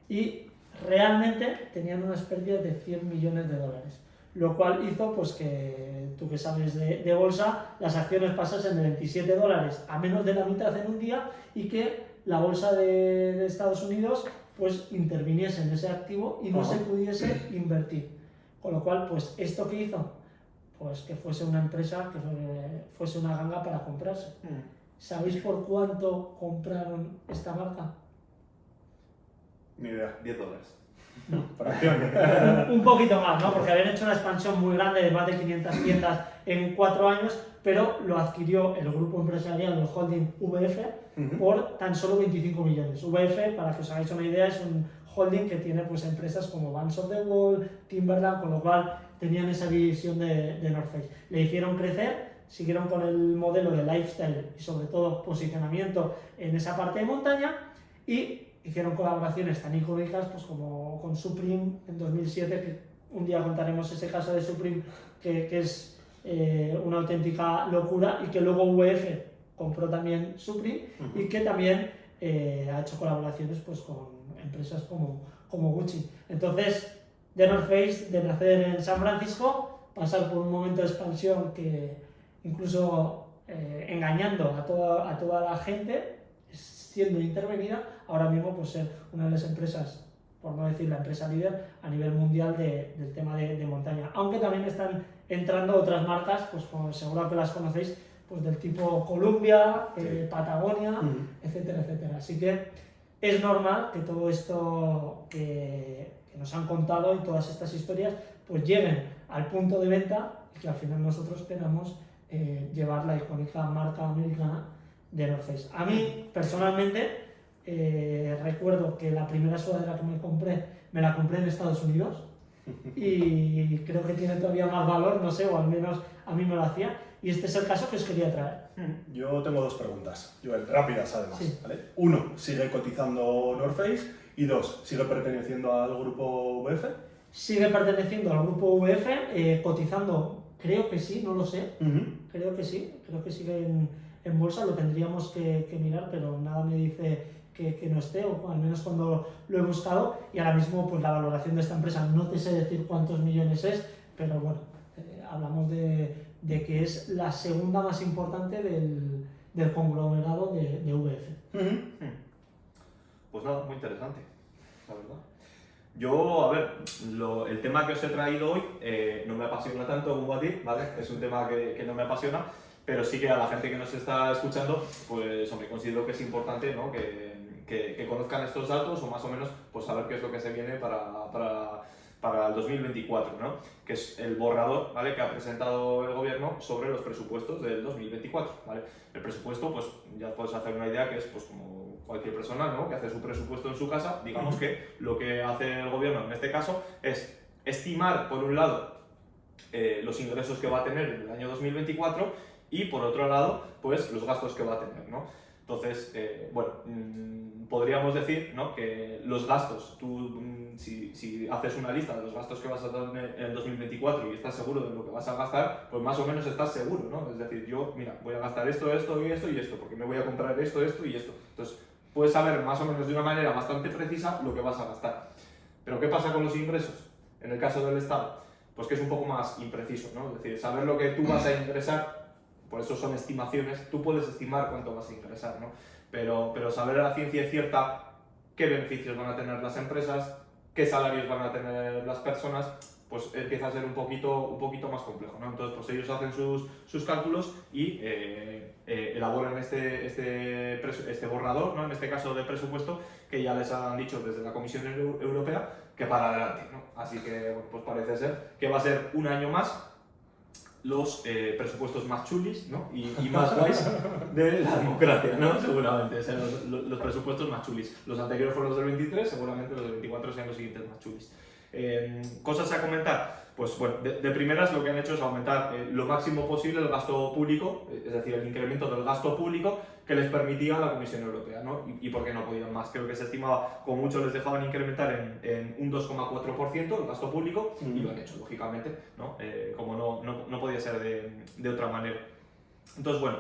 y realmente tenían unas pérdidas de 100 millones de dólares. Lo cual hizo pues que, tú que sabes de bolsa, las acciones pasasen de 27 dólares a menos de la mitad en un día y que la bolsa de Estados Unidos pues interviniese en ese activo y no se pudiese invertir. Con lo cual, pues, ¿esto qué hizo? Pues que fuese una empresa, que fuese una ganga para comprarse. ¿Sabéis por cuánto compraron esta marca? Ni idea. $10. Fracción. Un poquito más, ¿no? Porque habían hecho una expansión muy grande de más de 500 tiendas en 4 años, pero lo adquirió el grupo empresarial, el holding VF, por tan solo 25 millones. VF, para que os hagáis una idea, es un holding que tiene pues empresas como Vans of the Wall, Timberland, con lo cual tenían esa visión de North Face. Le hicieron crecer, siguieron con el modelo de lifestyle y sobre todo posicionamiento en esa parte de montaña y hicieron colaboraciones tan icónicas pues, como con Supreme en 2007, que un día contaremos ese caso de Supreme, que es una auténtica locura y que luego VF compró también Supreme y que también ha hecho colaboraciones pues, con empresas como Gucci. Entonces, The North Face, de nacer en San Francisco, pasar por un momento de expansión que incluso engañando a toda la gente, siendo intervenida, ahora mismo pues ser una de las empresas, por no decir la empresa líder, a nivel mundial del tema de montaña. Aunque también están entrando otras marcas, pues como seguro que las conocéis, pues del tipo Columbia, Patagonia, etcétera, etcétera. Así que es normal que todo esto que nos han contado y todas estas historias pues lleguen al punto de venta y que al final nosotros queramos llevar la icónica marca americana de North Face. A mí, personalmente, recuerdo que la primera sudadera que me la compré en Estados Unidos y creo que tiene todavía más valor, no sé, o al menos a mí me lo hacía, y este es el caso que os quería traer. Yo tengo 2 preguntas, Joel, rápidas además. Sí. ¿Vale? 1, ¿sigue cotizando North Face? Y 2, ¿sigue perteneciendo al grupo VF? Sigue perteneciendo al grupo VF, cotizando, creo que sí, no lo sé, creo que sigue en bolsa, lo tendríamos que mirar, pero nada me dice que no esté, o al menos cuando lo he buscado, y ahora mismo pues la valoración de esta empresa, no te sé decir cuántos millones es, pero bueno, hablamos de que es la segunda más importante del conglomerado de VF. Pues nada, muy interesante, la verdad. Yo, a ver, el tema que os he traído hoy no me apasiona tanto como a ti, ¿vale? Es un tema que no me apasiona, pero sí que a la gente que nos está escuchando, pues hombre, considero que es importante, ¿no? que conozcan estos datos o más o menos pues saber qué es lo que se viene para para el 2024, ¿no? Que es el borrador, ¿vale? Que ha presentado el gobierno sobre los presupuestos del 2024, ¿vale? El presupuesto, pues ya puedes hacer una idea que es pues como cualquier persona, ¿no? Que hace su presupuesto en su casa. Digamos que lo que hace el gobierno en este caso es estimar, por un lado, los ingresos que va a tener en el año 2024 y, por otro lado, pues los gastos que va a tener, ¿no? Entonces, bueno, podríamos decir, ¿no? Que los gastos, tú si haces una lista de los gastos que vas a tener en el 2024 y estás seguro de lo que vas a gastar, pues más o menos estás seguro, ¿no? Es decir, yo, mira, voy a gastar esto, esto y esto y esto, porque me voy a comprar esto, esto y esto. Entonces, puedes saber más o menos de una manera bastante precisa lo que vas a gastar. Pero ¿qué pasa con los ingresos? En el caso del Estado, pues que es un poco más impreciso, ¿no? Es decir, saber lo que tú vas a ingresar, por eso son estimaciones, tú puedes estimar cuánto vas a ingresar, ¿no? Pero saber a la ciencia cierta qué beneficios van a tener las empresas, qué salarios van a tener las personas, pues empieza a ser un poquito más complejo, ¿no? Entonces, pues ellos hacen sus cálculos y elaboran este borrador, ¿no? En este caso de presupuesto, que ya les han dicho desde la Comisión Europea que para adelante, ¿no? Así que, bueno, pues parece ser que va a ser un año más los presupuestos más chulis, ¿no? y más guays de la democracia, ¿no? Seguramente sean los presupuestos más chulis. Los anteriores fueron los del 23, seguramente los del 24 sean los siguientes más chulis. Cosas a comentar, pues bueno, de primeras lo que han hecho es aumentar lo máximo posible el gasto público, es decir, el incremento del gasto público que les permitía la Comisión Europea, ¿no? ¿Y por qué no podían más? Creo que se estimaba, como mucho les dejaban incrementar en un 2,4% el gasto público y lo han hecho, lógicamente, ¿no? Como no podía ser de otra manera. Entonces, bueno,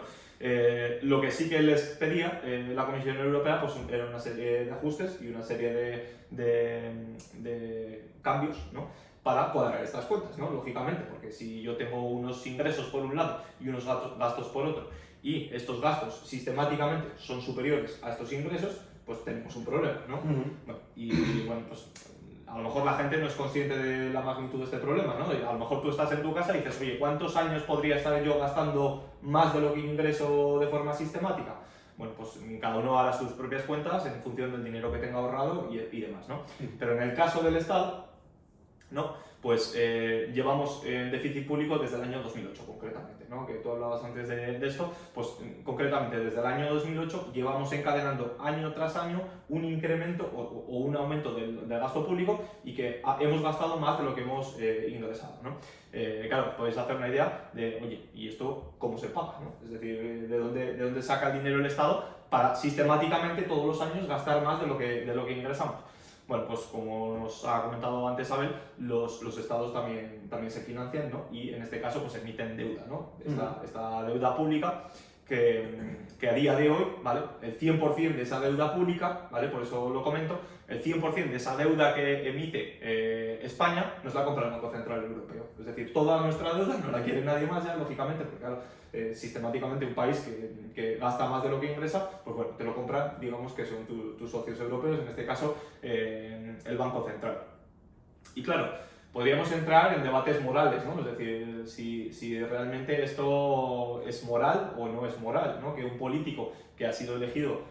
lo que sí que les pedía la Comisión Europea pues, era una serie de ajustes y una serie de cambios, ¿no? Para cuadrar estas cuentas, ¿no? Lógicamente, porque si yo tengo unos ingresos por un lado y unos gastos por otro, y estos gastos sistemáticamente son superiores a estos ingresos, pues tenemos un problema, ¿no? Bueno, y bueno, pues a lo mejor la gente no es consciente de la magnitud de este problema, ¿no? Y a lo mejor tú estás en tu casa y dices, oye, ¿cuántos años podría estar yo gastando más de lo que ingreso de forma sistemática? Bueno, pues cada uno hará sus propias cuentas en función del dinero que tenga ahorrado y demás, ¿no? Pero en el caso del Estado, ¿no? Pues llevamos en déficit público desde el año 2008 concretamente, ¿no? Que tú hablabas antes de esto, pues concretamente desde el año 2008 llevamos encadenando año tras año un incremento o un aumento del gasto público y que hemos gastado más de lo que hemos ingresado, ¿no? Claro, podéis hacer una idea de, oye, ¿y esto cómo se paga, ¿no? Es decir, ¿de dónde saca el dinero el Estado para sistemáticamente todos los años gastar más de lo que ingresamos? Bueno, pues como nos ha comentado antes Abel, los estados también se financian, ¿no? Y en este caso pues emiten deuda, ¿no? Esta deuda pública que a día de hoy, ¿vale? El 100% de esa deuda pública, ¿vale? Por eso lo comento, el 100% de esa deuda que emite España nos la compra el Banco Central Europeo. Es decir, toda nuestra deuda no la quiere nadie más ya, lógicamente, porque claro, sistemáticamente un país que gasta más de lo que ingresa, pues bueno, te lo compran, digamos que son tus socios europeos, en este caso el Banco Central. Y claro, podríamos entrar en debates morales, ¿no? Es decir, si realmente esto es moral o no es moral, ¿no? Que un político que ha sido elegido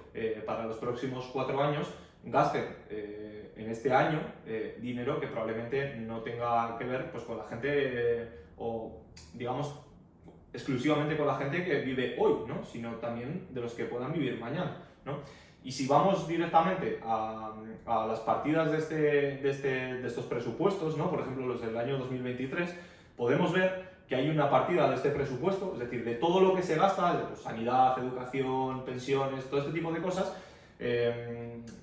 para los próximos 4 años gaste en este año dinero que probablemente no tenga que ver pues, con la gente o digamos exclusivamente con la gente que vive hoy, ¿no? Sino también de los que puedan vivir mañana, ¿no? Y si vamos directamente a las partidas de estos presupuestos, ¿no? Por ejemplo los del año 2023, podemos ver que hay una partida de este presupuesto, es decir, de todo lo que se gasta, de pues, sanidad, educación, pensiones, todo este tipo de cosas,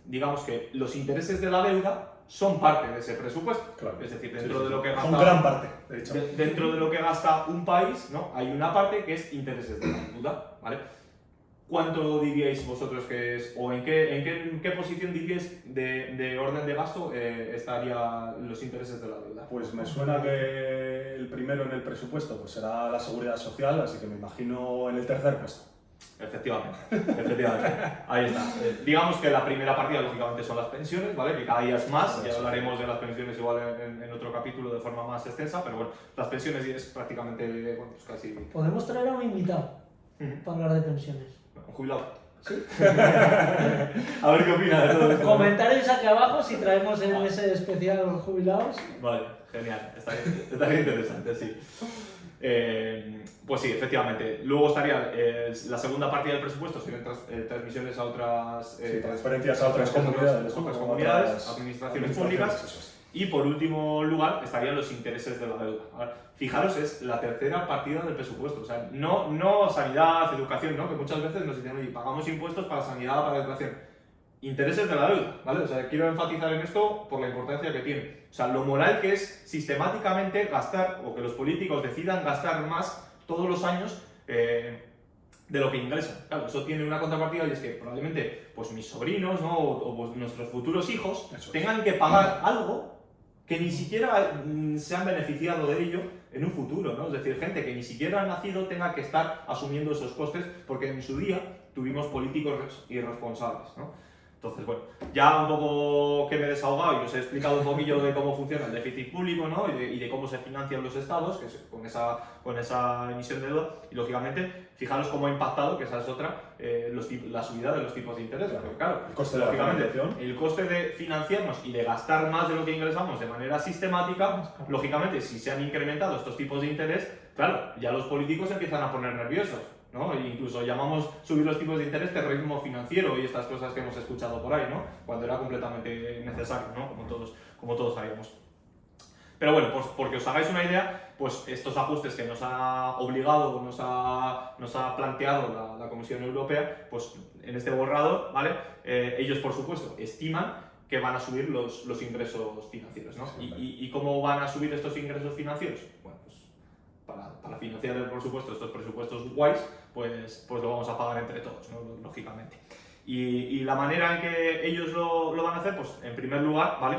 digamos que los intereses de la deuda son parte de ese presupuesto. Claro. Es decir, dentro de lo que gasta... Son gran parte, de hecho. Dentro de lo que gasta un país, ¿no? Hay una parte que es intereses de la deuda, ¿vale? ¿Cuánto diríais vosotros que es, o en qué posición diríais de orden de gasto estarían los intereses de la deuda? Pues me suena que el primero en el presupuesto pues será la seguridad social, así que me imagino en el tercer puesto. Efectivamente. Ahí está. Digamos que la primera partida, lógicamente, son las pensiones, ¿vale? Que cada día es más, ya hablaremos de las pensiones igual en otro capítulo de forma más extensa, pero bueno, las pensiones es prácticamente, bueno, pues casi... Podemos traer a un invitado para hablar de pensiones. Un jubilado. Sí. A ver qué opina de todo esto. Comentarios aquí abajo si traemos en ese especial jubilados. Vale, genial, estaría interesante, sí. Pues sí, efectivamente. Luego estaría la segunda partida del presupuesto, serían transmisiones a otras transferencias a otras comunidades, otras comunidades, administraciones públicas. Y por último lugar estarían los intereses de la deuda. ¿Vale? Fijaros, es la tercera partida del presupuesto. O sea, no sanidad, educación, ¿no? Que muchas veces nos dicen, oye, pagamos impuestos para sanidad, para educación. Intereses de la deuda, ¿vale? O sea, quiero enfatizar en esto por la importancia que tiene. O sea, lo moral que es sistemáticamente gastar, o que los políticos decidan gastar más todos los años de lo que ingresan. Claro, eso tiene una contrapartida y es que probablemente pues mis sobrinos, ¿no? o pues, nuestros futuros hijos tengan que pagar algo que ni siquiera se han beneficiado de ello en un futuro, ¿no? Es decir, gente que ni siquiera ha nacido tenga que estar asumiendo esos costes porque en su día tuvimos políticos irresponsables, ¿no? Entonces, bueno, ya un poco que me he desahogado y os he explicado un poquillo de cómo funciona el déficit público, ¿no? y de cómo se financian los estados, que es con esa emisión de deuda, y lógicamente, fijaros cómo ha impactado, que esa es otra, la subida de los tipos de interés. Porque, claro, el coste de la financiación, el coste de financiarnos y de gastar más de lo que ingresamos de manera sistemática, lógicamente, si se han incrementado estos tipos de interés, claro, ya los políticos empiezan a poner nerviosos, ¿no? E incluso llamamos subir los tipos de interés terrorismo financiero y estas cosas que hemos escuchado por ahí, ¿no? Cuando era completamente necesario, ¿no? Como todos sabíamos. Pero bueno, pues porque os hagáis una idea, pues estos ajustes que nos ha obligado, nos ha planteado la Comisión Europea, pues en este borrador, ¿vale? Ellos, por supuesto, estiman que van a subir los ingresos financieros, ¿no? Sí, ¿Y cómo van a subir estos ingresos financieros? Bueno, pues para financiar, por supuesto, estos presupuestos guays, pues lo vamos a pagar entre todos, ¿no? Lógicamente. Y la manera en que ellos lo van a hacer, pues en primer lugar, ¿vale?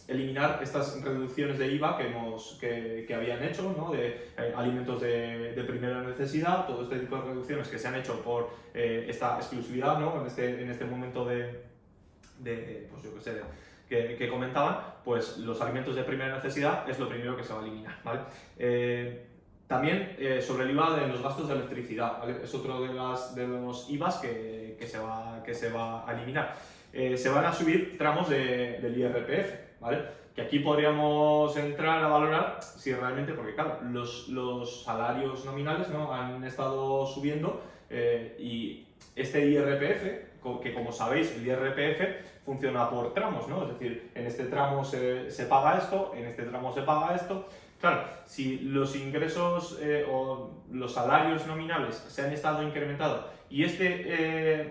Eliminar estas reducciones de IVA que habían hecho, ¿no? De alimentos de primera necesidad, todo este tipo de reducciones que se han hecho por esta exclusividad, ¿no? En este momento pues yo qué sé, que comentaban, pues los alimentos de primera necesidad es lo primero que se va a eliminar, ¿vale? También sobre el IVA de los gastos de electricidad, ¿vale? Es otro de los IVAs que se va a eliminar. Se van a subir tramos del IRPF, ¿vale? Que aquí podríamos entrar a valorar si realmente, porque claro, los salarios nominales, ¿no? Han estado subiendo y este IRPF, que como sabéis, el IRPF funciona por tramos, ¿no? Es decir, en este tramo se paga esto, en este tramo se paga esto. Claro, si los ingresos o los salarios nominales se han estado incrementando y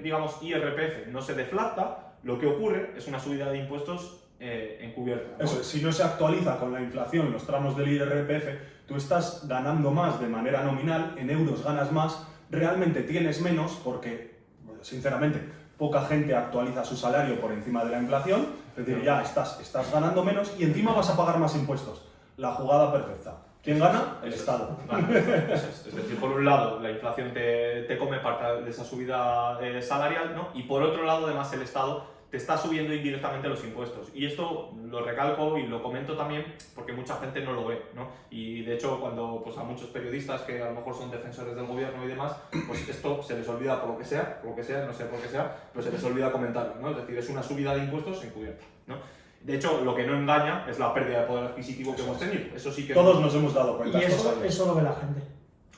digamos, IRPF no se deflacta, lo que ocurre es una subida de impuestos encubierta, ¿no? Eso, si no se actualiza con la inflación los tramos del IRPF, tú estás ganando más de manera nominal, en euros ganas más, realmente tienes menos porque, sinceramente, poca gente actualiza su salario por encima de la inflación, es decir, ya estás ganando menos y encima vas a pagar más impuestos. La jugada perfecta. ¿Quién gana? El Estado. Es decir, por un lado, la inflación te come parte de esa subida salarial, ¿no? Y por otro lado, además, el Estado te está subiendo indirectamente los impuestos. Y esto lo recalco y lo comento también porque mucha gente no lo ve, ¿no? Y de hecho, cuando pues, a muchos periodistas que a lo mejor son defensores del gobierno y demás, pues esto se les olvida por lo que sea, no sé por qué sea, pero se les olvida comentarlo, ¿no? Es decir, es una subida de impuestos encubierta, ¿no? De hecho, lo que no engaña es la pérdida de poder adquisivo que hemos tenido. Eso sí que todos nos hemos dado cuenta. Y eso lo ve la gente.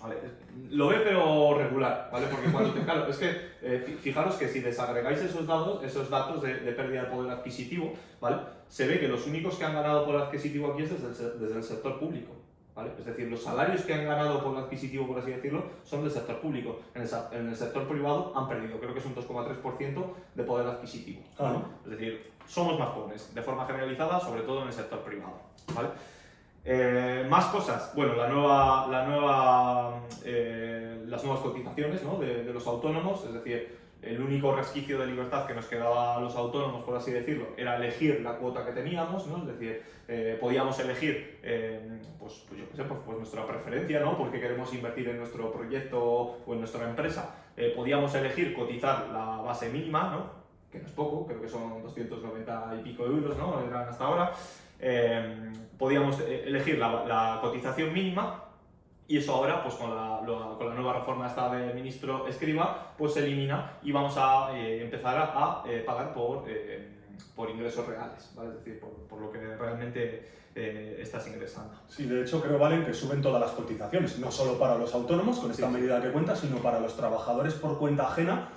Vale. Lo ve pero regular, ¿vale? Porque cuando claro, es que fijaros que si desagregáis esos datos de pérdida de poder adquisitivo, ¿vale? Se ve que los únicos que han ganado poder adquisitivo aquí es desde el sector público, ¿vale? Es decir, los salarios que han ganado poder adquisitivo, por así decirlo, son del sector público. En el sector privado han perdido, creo que es un 2,3% de poder adquisitivo, ¿vale? Es decir, somos más pobres, de forma generalizada, sobre todo en el sector privado, ¿vale? Más cosas, bueno, las nuevas cotizaciones, ¿no? de los autónomos, es decir, el único resquicio de libertad que nos quedaba a los autónomos, por así decirlo, era elegir la cuota que teníamos, ¿no? Es decir, podíamos elegir pues yo qué sé, pues nuestra preferencia, ¿no? Porque queremos invertir en nuestro proyecto o en nuestra empresa, podíamos elegir cotizar la base mínima, ¿no? Que no es poco, creo que son 290 y pico euros, ¿no? Eran hasta ahora. Podíamos elegir la cotización mínima Y eso ahora, pues con la nueva reforma esta del ministro Escrivá, pues se elimina y vamos a empezar a pagar por ingresos reales, ¿vale? Es decir, por lo que realmente estás ingresando. Sí, de hecho creo, Valen, que suben todas las cotizaciones, no solo para los autónomos, con esta medida que cuenta, sino para los trabajadores por cuenta ajena.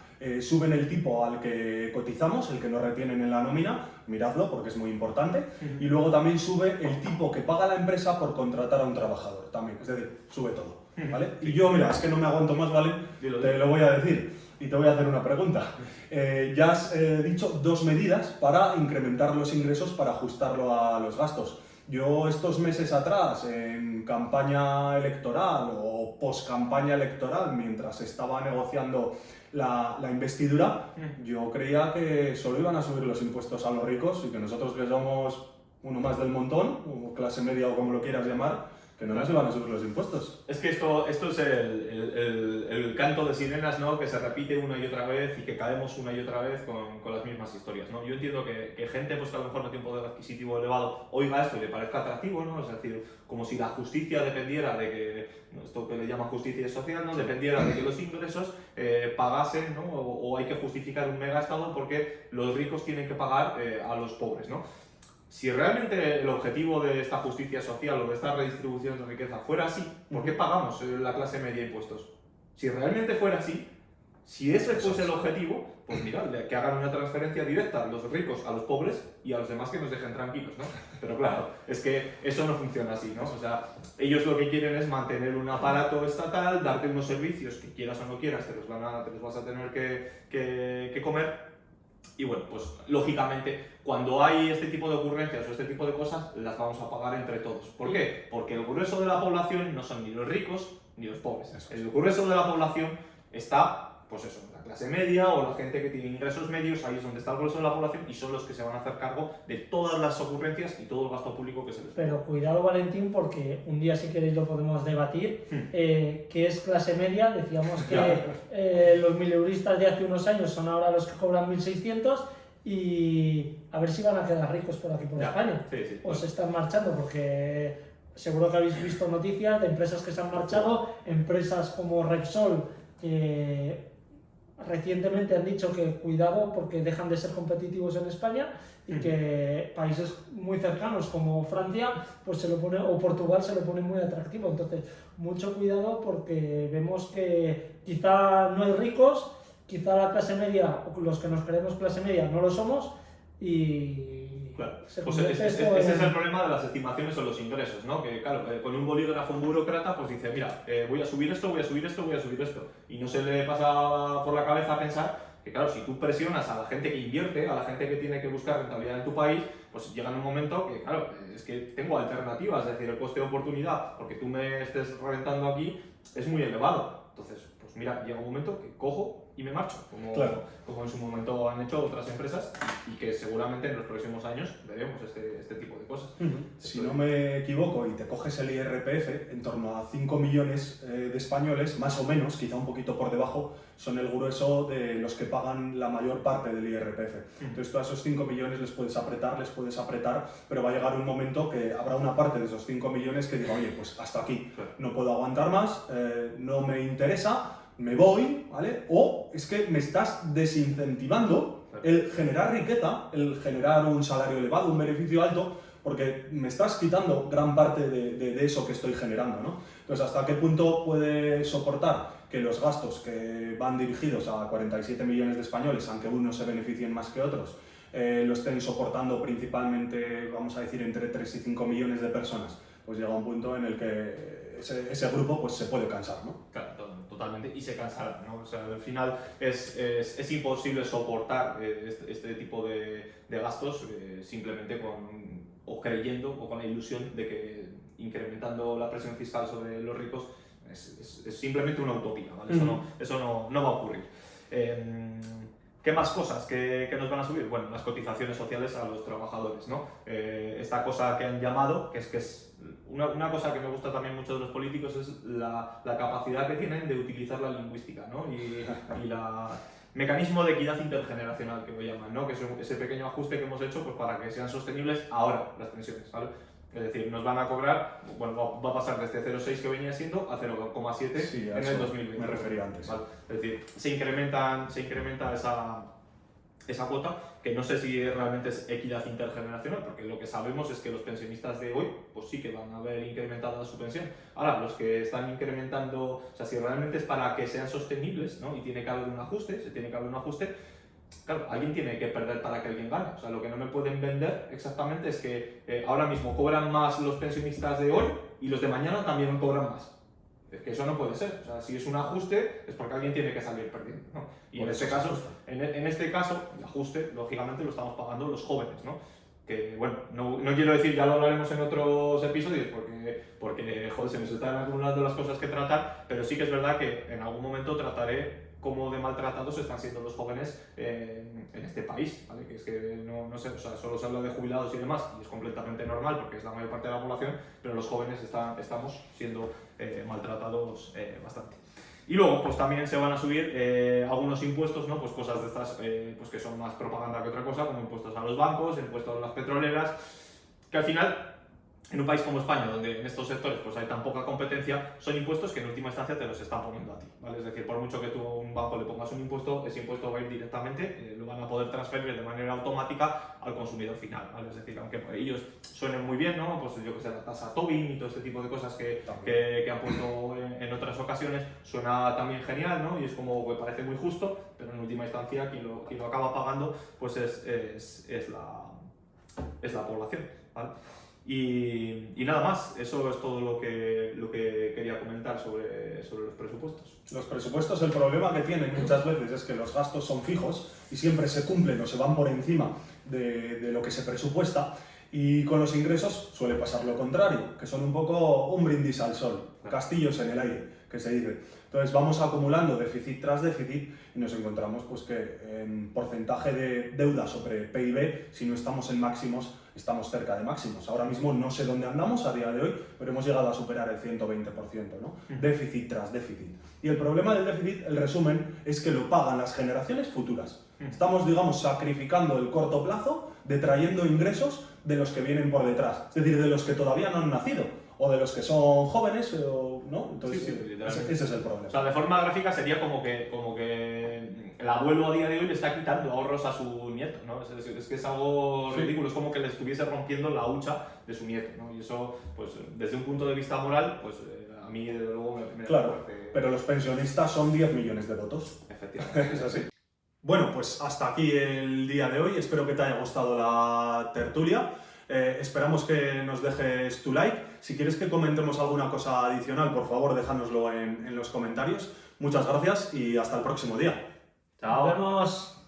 Suben el tipo al que cotizamos, el que nos retienen en la nómina, miradlo porque es muy importante, y luego también sube el tipo que paga la empresa por contratar a un trabajador, también, es decir, sube todo, ¿vale? Y yo, mira, es que no me aguanto más, ¿vale? Te lo voy a decir y te voy a hacer una pregunta. Ya has dicho dos medidas para incrementar los ingresos, para ajustarlo a los gastos. Yo estos meses atrás, en campaña electoral o post-campaña electoral, mientras estaba negociando la investidura, yo creía que solo iban a subir los impuestos a los ricos y que nosotros, que somos uno más del montón, o clase media o como lo quieras llamar, que no nos iban a subir los impuestos. Es que esto es el canto de sirenas, ¿no? Que se repite una y otra vez y que caemos una y otra vez con las mismas historias, ¿no? Yo entiendo que gente pues, que a lo mejor no tiene un poder adquisitivo elevado oiga esto y le parezca atractivo, ¿no? Es decir, como si la justicia dependiera de que, esto que le llama justicia social, ¿no? Dependiera de que los ingresos pagasen, ¿no? O hay que justificar un megaestado porque los ricos tienen que pagar a los pobres, ¿no? Si realmente el objetivo de esta justicia social o de esta redistribución de riqueza fuera así, ¿por qué pagamos la clase media impuestos? Si realmente fuera así, si ese fuese el objetivo, pues mira, que hagan una transferencia directa los ricos a los pobres y a los demás que nos dejen tranquilos, ¿no? Pero claro, es que eso no funciona así, ¿no? O sea, ellos lo que quieren es mantener un aparato estatal, darte unos servicios que quieras o no quieras, te los vas a tener que comer. Y bueno, pues lógicamente cuando hay este tipo de ocurrencias o este tipo de cosas las vamos a pagar entre todos. ¿Por qué? Porque el grueso de la población no son ni los ricos ni los pobres. El grueso de la población está, pues eso, la clase media o la gente que tiene ingresos medios, ahí es donde está el grueso de la población y son los que se van a hacer cargo de todas las ocurrencias y todo el gasto público que se les da. Pero cuidado, Valentín, porque un día si queréis lo podemos debatir, que es clase media. Decíamos que los mileuristas de hace unos años son ahora los que cobran 1.600 y a ver si van a quedar ricos por aquí por España. Sí, o se están marchando, porque seguro que habéis visto noticias de empresas que se han marchado, empresas como Repsol, que recientemente han dicho que cuidado porque dejan de ser competitivos en España y que países muy cercanos como Francia pues se lo pone, o Portugal se lo pone muy atractivo. Entonces, mucho cuidado porque vemos que quizá no hay ricos, quizá la clase media, o los que nos creemos clase media, no lo somos y... Claro, pues ese es el problema de las estimaciones o los ingresos, ¿no? Que claro, con un bolígrafo, un burócrata, pues dice, mira, voy a subir esto, voy a subir esto, voy a subir esto. Y no se le pasa por la cabeza pensar que claro, si tú presionas a la gente que invierte, a la gente que tiene que buscar rentabilidad en tu país, pues llega en un momento que, claro, es que tengo alternativas, es decir, el coste de oportunidad, porque tú me estés reventando aquí, es muy elevado. Entonces, pues mira, llega un momento que cojo y me marcho, como en su momento han hecho otras empresas y que seguramente en los próximos años veremos este tipo de cosas. Si no me equivoco y te coges el IRPF, en torno a 5 millones de españoles, más o menos, quizá un poquito por debajo, son el grueso de los que pagan la mayor parte del IRPF. Entonces tú a esos 5 millones les puedes apretar, pero va a llegar un momento que habrá una parte de esos 5 millones que diga, oye, pues hasta aquí, no puedo aguantar más, no me interesa, me voy, ¿vale? O es que me estás desincentivando el generar riqueza, el generar un salario elevado, un beneficio alto, porque me estás quitando gran parte de eso que estoy generando, ¿no? Entonces, ¿hasta qué punto puede soportar que los gastos que van dirigidos a 47 millones de españoles, aunque unos se beneficien más que otros, lo estén soportando principalmente, vamos a decir, entre 3 y 5 millones de personas? Pues llega un punto en el que ese grupo pues, se puede cansar, ¿no? Claro, totalmente, y se cansará, ¿no? O sea, al final es imposible soportar este tipo de gastos simplemente o creyendo o con la ilusión de que incrementando la presión fiscal sobre los ricos es simplemente una utopía, ¿vale? Eso no va a ocurrir. ¿Qué más cosas que nos van a subir? Bueno, las cotizaciones sociales a los trabajadores, ¿no? Esta cosa que han llamado, que es una cosa que me gusta también mucho de los políticos, es la capacidad que tienen de utilizar la lingüística, ¿no? Y la mecanismo de equidad intergeneracional, que lo llaman, ¿no? Que es ese pequeño ajuste que hemos hecho pues, para que sean sostenibles ahora las pensiones, ¿vale? Es decir, nos van a cobrar, bueno, va a pasar desde 0,6 que venía siendo a 0,7 Sí, a en eso el 2020. me refería antes. ¿Vale? Es decir, se incrementa esa cuota, que no sé si realmente es equidad intergeneracional, porque lo que sabemos es que los pensionistas de hoy, pues sí que van a ver incrementada su pensión. Ahora, los que están incrementando, o sea, si realmente es para que sean sostenibles, ¿no? Y tiene que haber un ajuste, claro, alguien tiene que perder para que alguien gane. O sea, lo que no me pueden vender exactamente es que ahora mismo cobran más los pensionistas de hoy y los de mañana también cobran más. Es que eso no puede ser. O sea, si es un ajuste es porque alguien tiene que salir perdiendo, ¿no? Y en este caso, el ajuste, lógicamente, lo estamos pagando los jóvenes, ¿no? Que, bueno, no quiero decir, ya lo hablaremos en otros episodios porque joder, se me están acumulando las cosas que tratar, pero sí que es verdad que en algún momento trataré cómo de maltratados están siendo los jóvenes en este país, ¿vale? Que es que no sé, o sea, solo se habla de jubilados y demás, y es completamente normal porque es la mayor parte de la población, pero los jóvenes estamos siendo maltratados bastante. Y luego, pues también se van a subir algunos impuestos, ¿no? Pues cosas de estas pues que son más propaganda que otra cosa, como impuestos a los bancos, impuestos a las petroleras, que al final, en un país como España, donde en estos sectores pues hay tan poca competencia, son impuestos que en última instancia te los están poniendo a ti, ¿vale? Es decir, por mucho que tú a un banco le pongas un impuesto, ese impuesto va a ir directamente, lo van a poder transferir de manera automática al consumidor final, ¿vale? Es decir, aunque ellos suenen muy bien, ¿no? Pues yo que sé, la tasa Tobin y todo este tipo de cosas que han puesto en otras ocasiones, suena también genial, ¿no? Y es como que parece muy justo, pero en última instancia quien lo acaba pagando pues es la población, ¿vale? Y nada más, eso es todo lo que quería comentar sobre los presupuestos. Los presupuestos, el problema que tienen muchas veces es que los gastos son fijos y siempre se cumplen o se van por encima de lo que se presupuesta, y con los ingresos suele pasar lo contrario, que son un poco un brindis al sol, castillos en el aire, que se dice. Entonces vamos acumulando déficit tras déficit y nos encontramos pues que en porcentaje de deuda sobre PIB, si no estamos en máximos, estamos cerca de máximos. Ahora mismo no sé dónde andamos a día de hoy, pero hemos llegado a superar el 120%, ¿no? Déficit tras déficit. Y el problema del déficit, el resumen, es que lo pagan las generaciones futuras. Estamos, digamos, sacrificando el corto plazo, detrayendo ingresos de los que vienen por detrás, es decir, de los que todavía no han nacido, o de los que son jóvenes, ¿no? Entonces, sí, ese es el problema. O sea, de forma gráfica sería como que el abuelo a día de hoy le está quitando ahorros a su nieto, ¿no? Es que es algo ridículo, es como que le estuviese rompiendo la hucha de su nieto, ¿no? Y eso, pues, desde un punto de vista moral, pues, a mí, desde luego, me Claro, parece... pero los pensionistas son 10 millones de votos. Efectivamente. Es así. Bueno, pues hasta aquí el día de hoy. Espero que te haya gustado la tertulia. Esperamos que nos dejes tu like. Si quieres que comentemos alguna cosa adicional, por favor, déjanoslo en los comentarios. Muchas gracias y hasta el próximo día. Chao. Nos vemos.